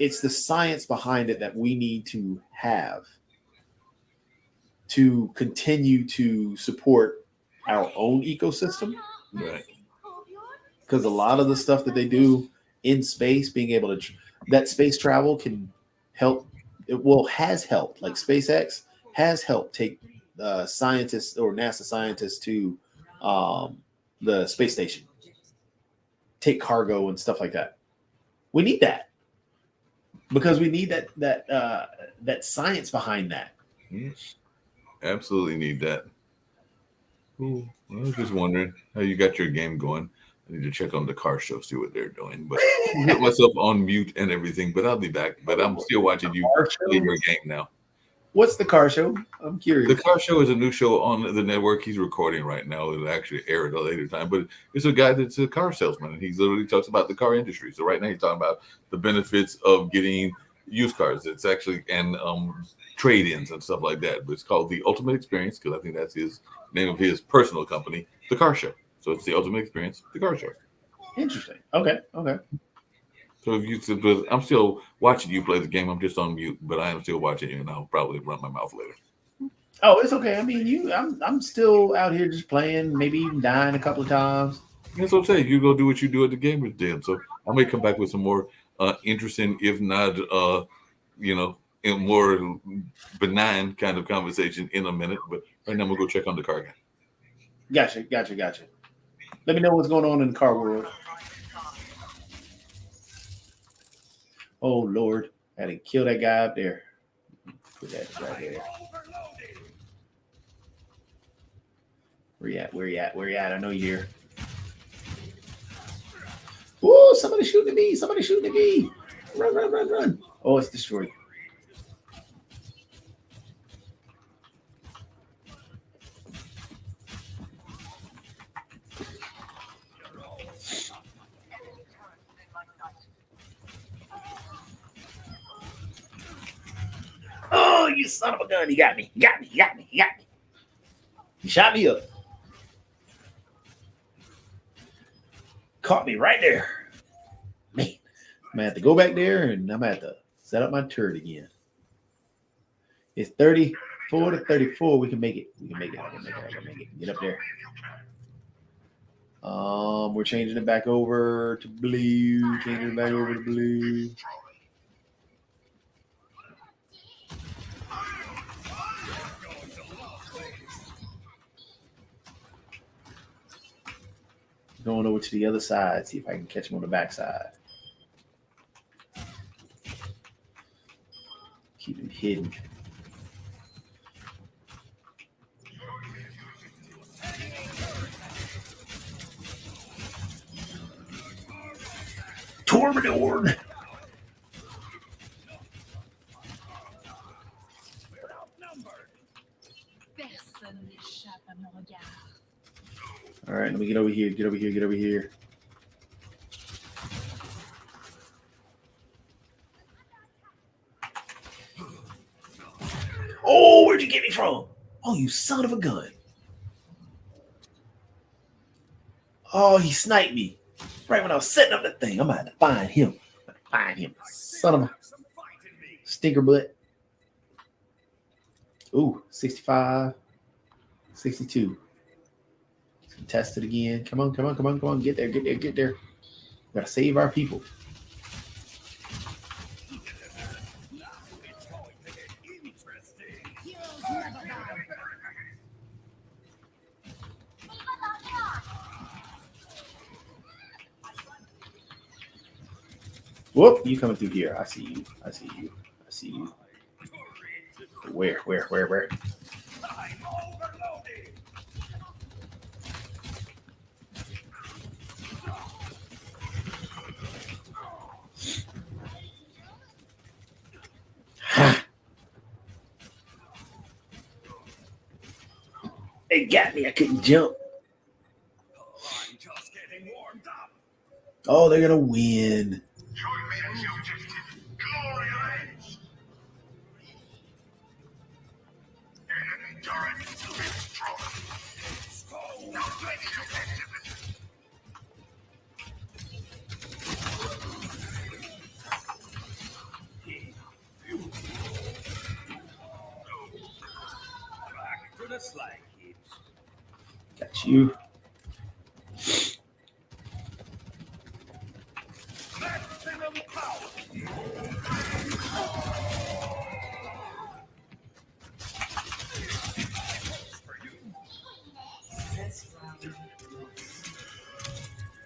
It's the science behind it that we need to have to continue to support our own ecosystem. Right. Because a lot of the stuff that they do in space, being able to, that space travel can help. Has helped. Like SpaceX has helped take scientists or NASA scientists to the space station, take cargo and stuff like that. We need that, because we need that science behind that. Yes, absolutely need that. Ooh, I was just wondering how you got your game going. I need to check on the car show, see what they're doing. But I put myself on mute and everything, but I'll be back. But I'm still watching you play your game now. What's the car show? I'm curious. The car show is a new show on the network. He's recording right now. It'll actually air at a later time. But it's a guy that's a car salesman, and he literally talks about the car industry. So right now he's talking about the benefits of getting used cars. It's actually and trade-ins and stuff like that. But it's called the Ultimate Experience because I think that's his name of his personal company, The Car Show. So it's the Ultimate Experience, The Car Show. Interesting. Okay. So if you, but I'm still watching you play the game. I'm just on mute, but I am still watching you, and I'll probably run my mouth later. Oh, it's okay. I mean, I'm still out here just playing, maybe even dying a couple of times. That's what I'm saying. You go do what you do at the Gamers Den. So I may come back with some more interesting, if not, in more benign kind of conversation in a minute. But right now, I'm gonna go check on the car guy. Gotcha. Let me know what's going on in the car world. Oh Lord, I had to kill that guy up there. Put that right there. Where you at? I know you're here. Whoa, somebody shooting at me. Run. Oh, it's destroyed. Oh, you son of a gun. You got me. You shot me up. Caught me right there. Man, I'm going to have to go back there and I'm going to have to set up my turret again. It's 34 to 34. We can make it. I can make it. Get up there. We're changing it back over to blue. Going over to the other side, see if I can catch him on the backside. Keep him hidden. Tormador. All right, let me get over here. Oh, where'd you get me from? Oh, you son of a gun. Oh, he sniped me. Right when I was setting up the thing. I'm going to have to find him. Son of a stinker butt. Ooh, 65, 62. Test it again. Come on. Get there. Gotta save our people. Whoop, you coming through here. I see you. Where? They got me. I couldn't jump. Oh, they're gonna win. Got you.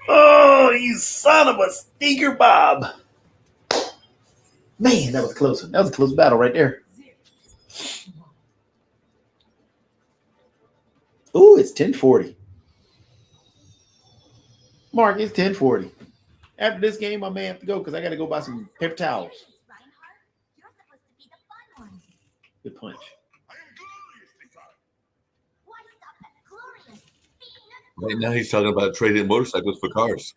Oh, you son of a stinker, Bob. Man, that was close. That was a close battle right there. Ooh, it's 10:40. Mark, it's 10:40. After this game, I may have to go because I got to go buy some paper towels. Good punch. Right now, he's talking about trading motorcycles for cars.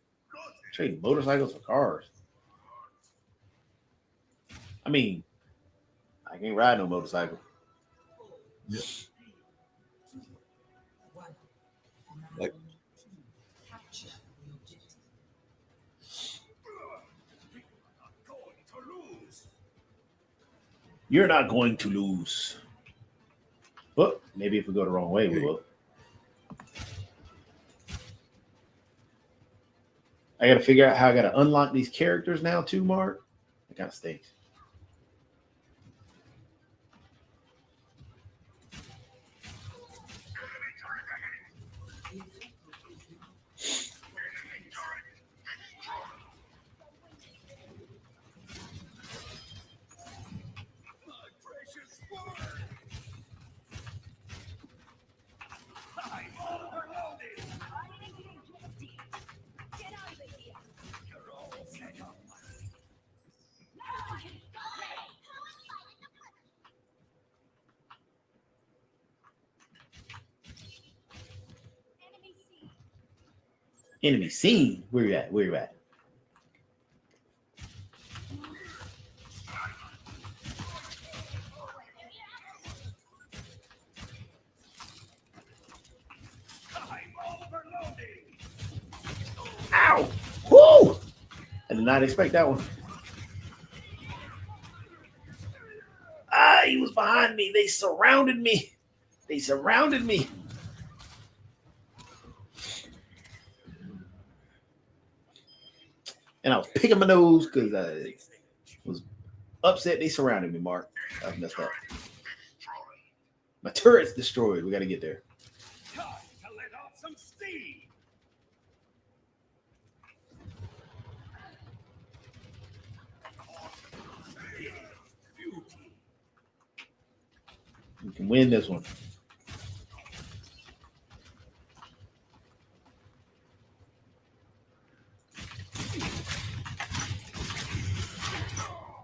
Trading motorcycles for cars. I mean, I can't ride no motorcycle. Like, You're not going to lose. Well, maybe if we go the wrong way, we will. I got to figure out how I got to unlock these characters now too, Mark. That kind of stinks. Enemy seen. Where you at? Where you at? Ow! Woo! I did not expect that one. Ah, he was behind me. They surrounded me. They surrounded me. And I was picking my nose because I was upset they surrounded me, Mark. I was messed up. My turret's destroyed. We got to get there. Time to let off some steam. We can win this one.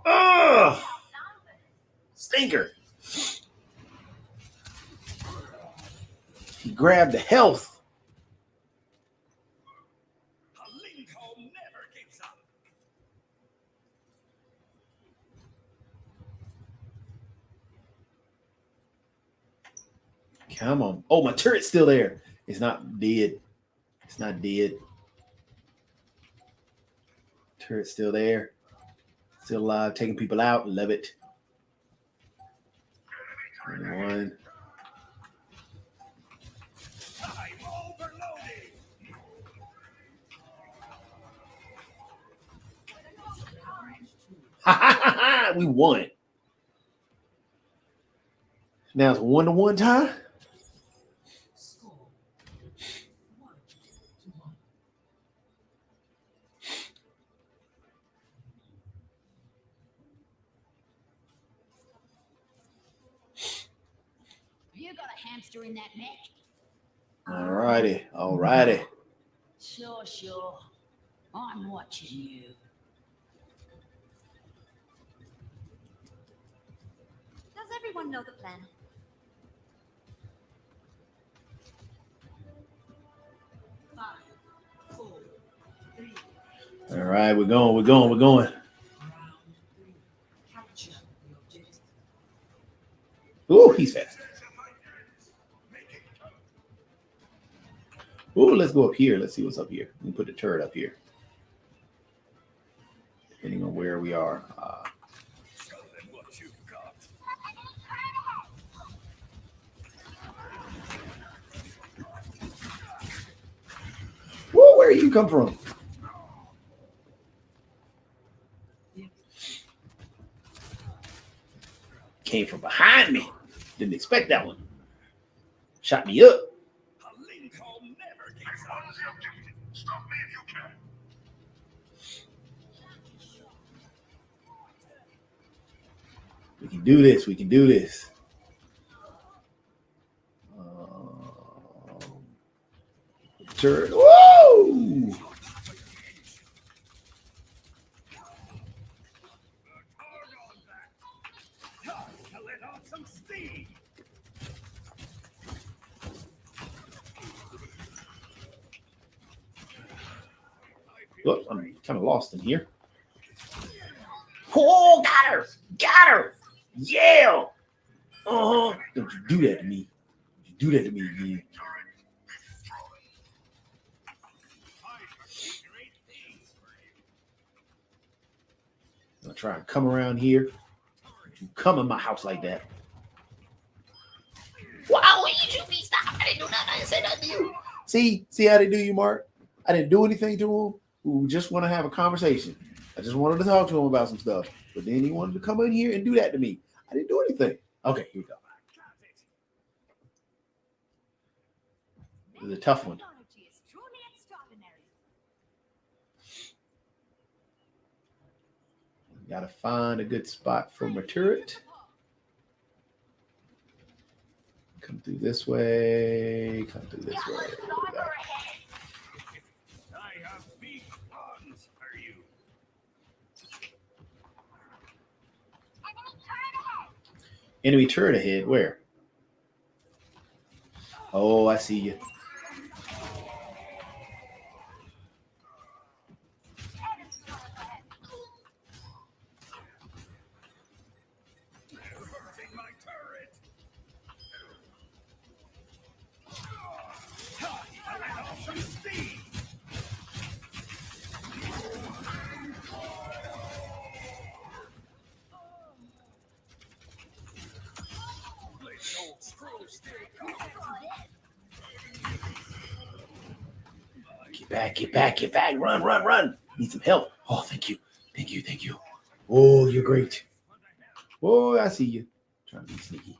Ugh! Stinker. He grabbed the health. Lincoln never gives up. Come on. Oh, my turret's still there. It's not dead. It's not dead. Turret's still there. Still alive, taking people out. Love it. 21. I'm overloading. Ha ha ha ha! We won. Now it's 1-1 tie. You got a hamster in that neck? All righty. All righty. Sure, sure. I'm watching you. Does everyone know the plan? All right, we're going. We're going. We're going. Ooh, he's fast. Ooh, let's go up here. Let's see what's up here. Let me put the turret up here. Depending on where we are. Show them what you've got. Whoa, where you come from? Came from behind me. Didn't expect that one. Shot me up. Lincoln never gives up. Stop me if you can. We can do this. We can do this. Turret. Whoa! Time to let off some steam. Whoops, I'm kind of lost in here. Whoa! Oh, got her. Got her. Yeah. Oh, don't you do that to me. Don't you do that to me again. I'll try and come around here. You come in my house like that. Wow, you should be stopped. I didn't do nothing. I didn't say nothing to you. See how they do you, Mark? I didn't do anything to him. We just want to have a conversation. I just wanted to talk to him about some stuff. But then he wanted to come in here and do that to me. I didn't do anything. Okay, here we go. This is a tough one. Gotta find a good spot for my turret. Come through this way. Come through this way. I have big plans for you. Enemy turret ahead. Where? Oh, I see you. Get back. Run. Need some help. Oh, thank you. Oh, you're great. Oh, I see you. Trying to be sneaky.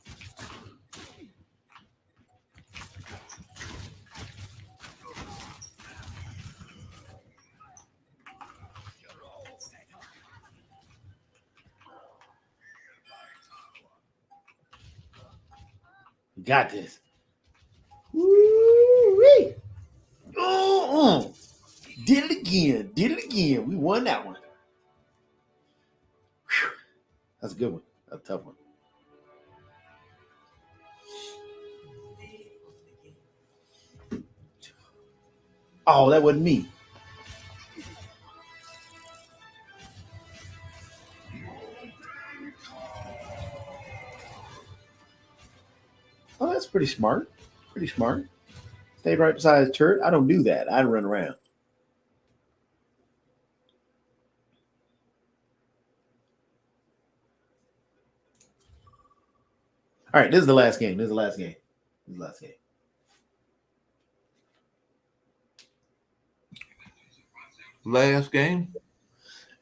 You got this. Woo-wee. Oh, Did it again. We won that one. Whew. That's a good one. That's a tough one. Oh, that wasn't me. Oh, that's pretty smart. Stay right beside the turret. I don't do that. I run around. All right, this is the last game. Last game. Last game?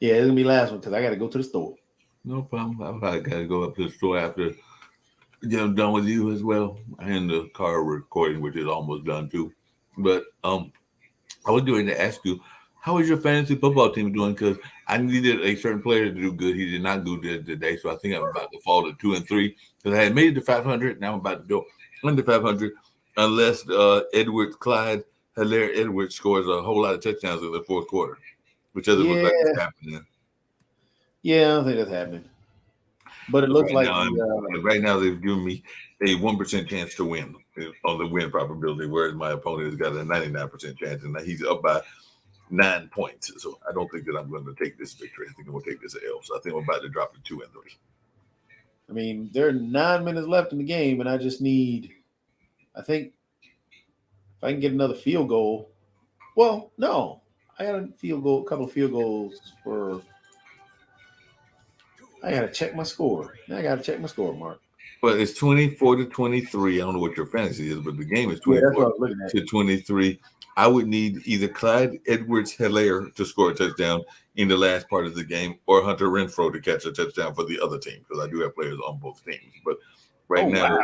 Yeah, it's gonna be last one because I got to go to the store. No problem. I probably got to go up to the store after I'm done with you as well. And the car recording, which is almost done too. But I was going to ask you, how is your fantasy football team doing? Because I needed a certain player to do good. He did not do good today, so I think I'm about to fall to 2-3. Because I had made it to 500. Now I'm about to go under 500, unless Clyde Hilaire Edwards scores a whole lot of touchdowns in the fourth quarter, which doesn't look like it's happening. Yeah, I don't think that's happening. But it looks right like right now they've given me a 1% chance to win on the win probability, whereas my opponent has got a 99% chance, and he's up by 9 points. So I don't think that I'm going to take this victory. I think I'm going to take this L. So I think I'm about to drop to 2-3. I mean, there are 9 minutes left in the game, and I just need, I think, if I can get another field goal. Well, no, I got a couple of field goals for. I got to check my score. Mark. Well, it's 24-23. I don't know what your fantasy is, but the game is 24-23. I would need either Clyde Edwards-Hilaire to score a touchdown in the last part of the game, or Hunter Renfrow to catch a touchdown for the other team, because I do have players on both teams. But right now,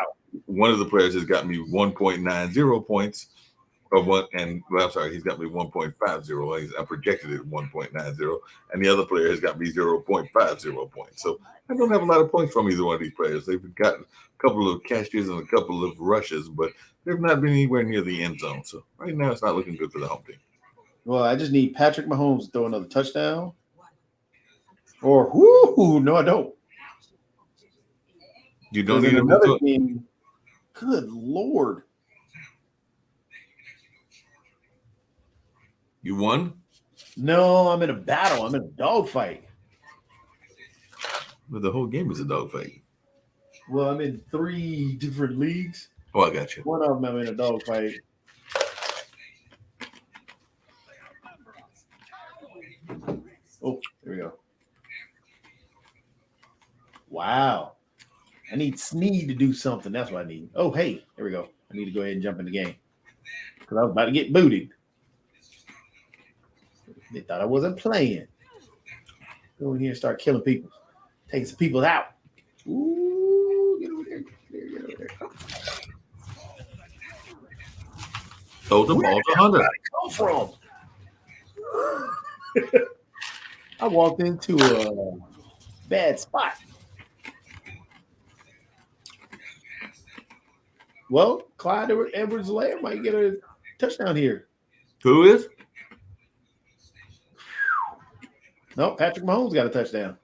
one of the players has got me 1.90 points. He's got me 1.50. I projected it 1.90, and the other player has got me 0.50 points. So I don't have a lot of points from either one of these players. They've got a couple of catches and a couple of rushes, but they've not been anywhere near the end zone. So right now, it's not looking good for the home team. Well, I just need Patrick Mahomes to throw another touchdown. Or no, I don't. You don't need another team. Good Lord. You won? No, I'm in a battle. I'm in a dogfight. But the whole game is a dogfight. Well, I'm in 3 different leagues. Oh, I got you. One of them I'm in a dogfight. Oh, there we go. Wow. I need Sneed to do something. That's what I need. Oh, hey, there we go. I need to go ahead and jump in the game because I was about to get booted. They thought I wasn't playing. Go in here and start killing people, taking some people out. Ooh, get over there, get over there. Throw the ball to Hunter. Where did it come from? I walked into a bad spot. Well, Clyde Edwards-Helaire might get a touchdown here. Who is? No, Patrick Mahomes got a touchdown.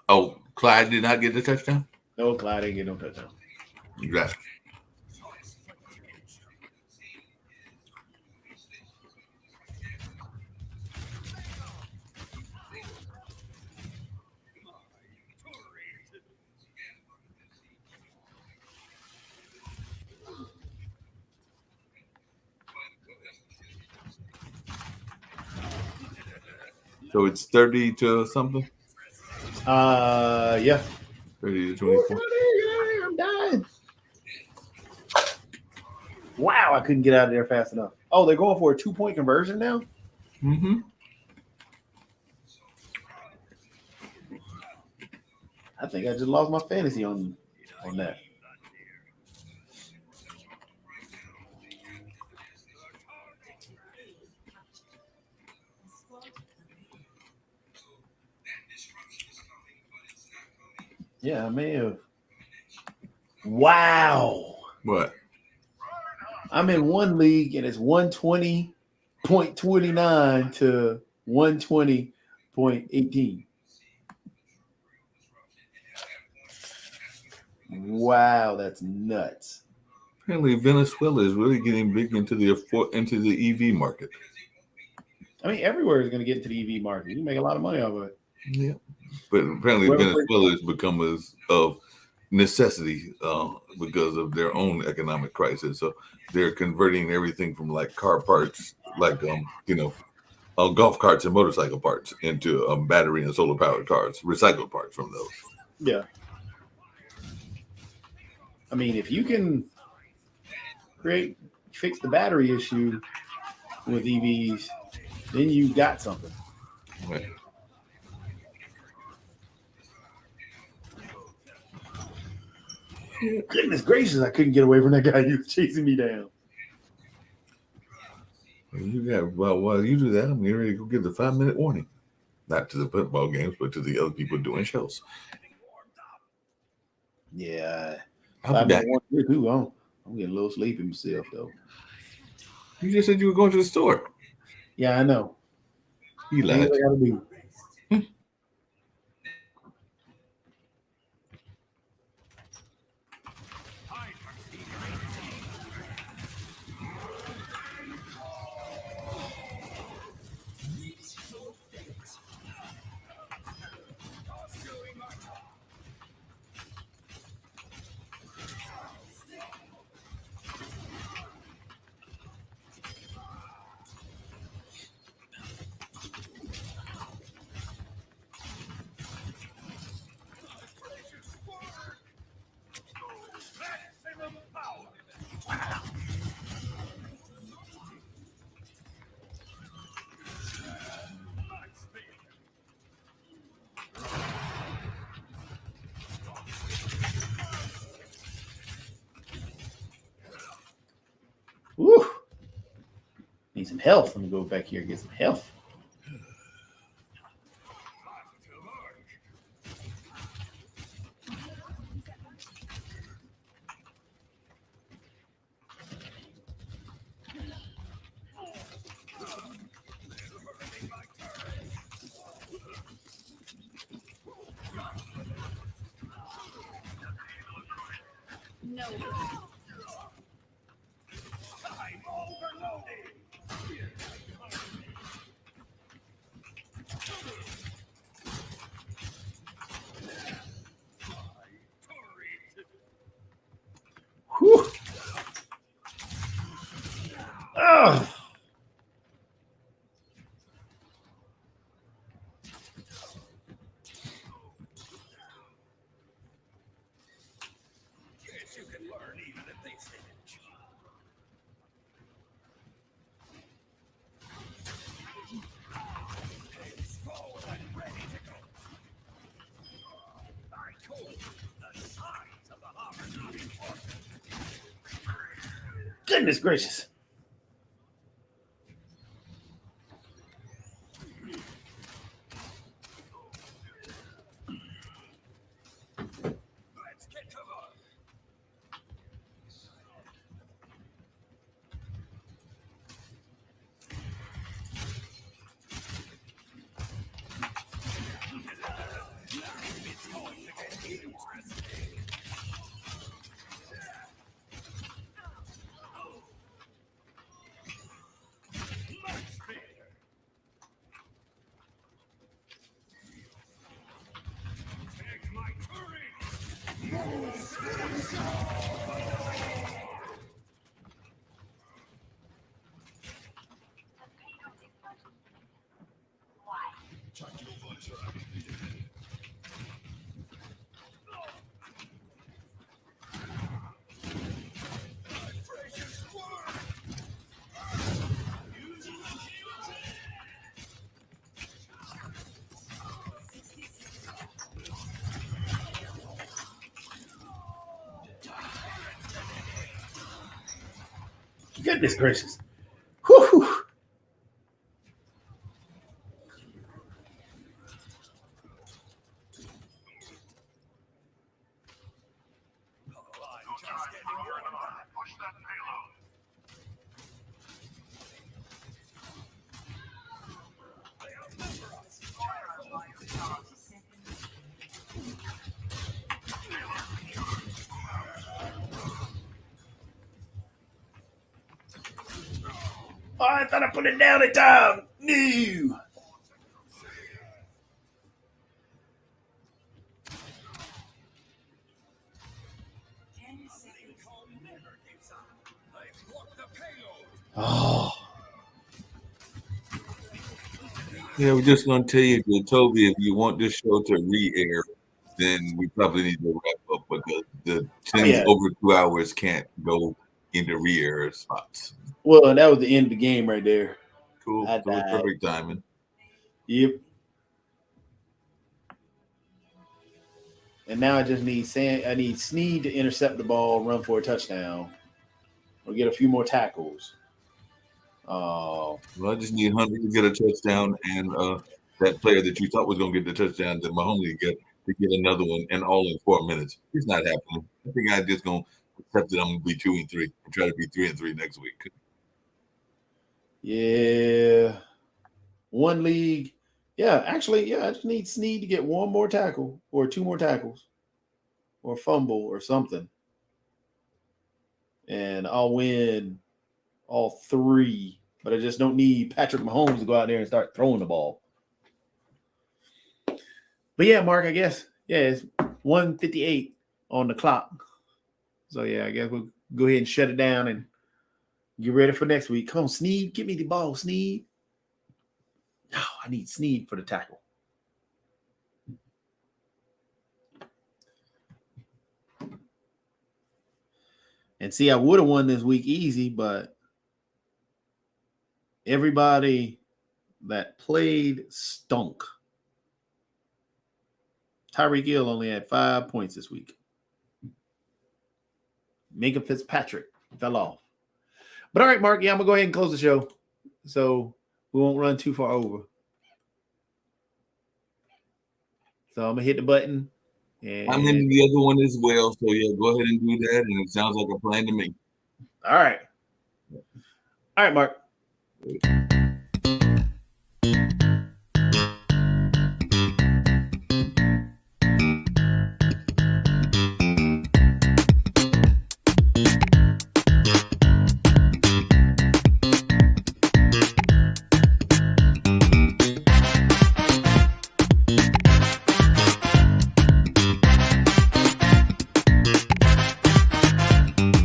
Oh, Clyde did not get the touchdown? No, Clyde didn't get no touchdown. Right. So it's 30 to something? Yeah. 30 to 24. I'm dying. Wow, I couldn't get out of there fast enough. Oh, they're going for a 2-point conversion now? Mm-hmm. I think I just lost my fantasy on that. Yeah, I may have. Wow. What? I'm in one league and it's 120.29 to 120.18. Wow, that's nuts. Apparently, Venezuela is really getting big into the EV market. I mean, everywhere is going to get into the EV market. You can make a lot of money off of it. Yeah, but apparently Venezuela has become of necessity because of their own economic crisis. So they're converting everything from like car parts, like golf carts and motorcycle parts into battery and solar powered cars, recycled parts from those. Yeah. I mean, if you can fix the battery issue with EVs, then you got something. Right. Goodness gracious, I couldn't get away from that guy. He was chasing me down. You got while you do that, I'm getting ready to go give the 5-minute warning. Not to the football games, but to the other people doing shows. Yeah. I'll be back. I'm getting a little sleepy myself, though. You just said you were going to the store. Yeah, I know. You lied. What I gotta do. Woo! Need some health. Let me go back here and get some health. No. Oh. Goodness gracious. Goodness gracious. Whew. Oh, I thought I put it down in time. No. Oh. Yeah, we're just going to tell you, Toby, if you want this show to re-air, then we probably need to wrap up because the 10 over 2 hours can't go into re-air spots. Well, that was the end of the game right there. Cool. So it's perfect timing. Yep. And now I just need Snead to intercept the ball, run for a touchdown, or get a few more tackles. Well, I just need Hunter to get a touchdown, and that player that you thought was going to get the touchdown that Mahomes get to get another one, and all in 4 minutes. It's not happening. I think I'm just going to accept that I'm going to be 2-3 and try to be 3-3 next week. Yeah. One league. Yeah, actually, I just need Snead to get one more tackle or 2 more tackles or fumble or something. And I'll win all 3. But I just don't need Patrick Mahomes to go out there and start throwing the ball. But yeah, Mark, I guess, it's 1:58 on the clock. So yeah, I guess we'll go ahead and shut it down and get ready for next week. Come on, Snead, give me the ball, Snead. Oh, I need Snead for the tackle. And see, I would have won this week easy, but everybody that played stunk. Tyreek Hill only had 5 points this week. Minka Fitzpatrick fell off. But all right, Mark, I'm going to go ahead and close the show so we won't run too far over. So I'm going to hit the button. And I'm in the other one as well. So yeah, go ahead and do that. And it sounds like a plan to me. All right. All right, Mark.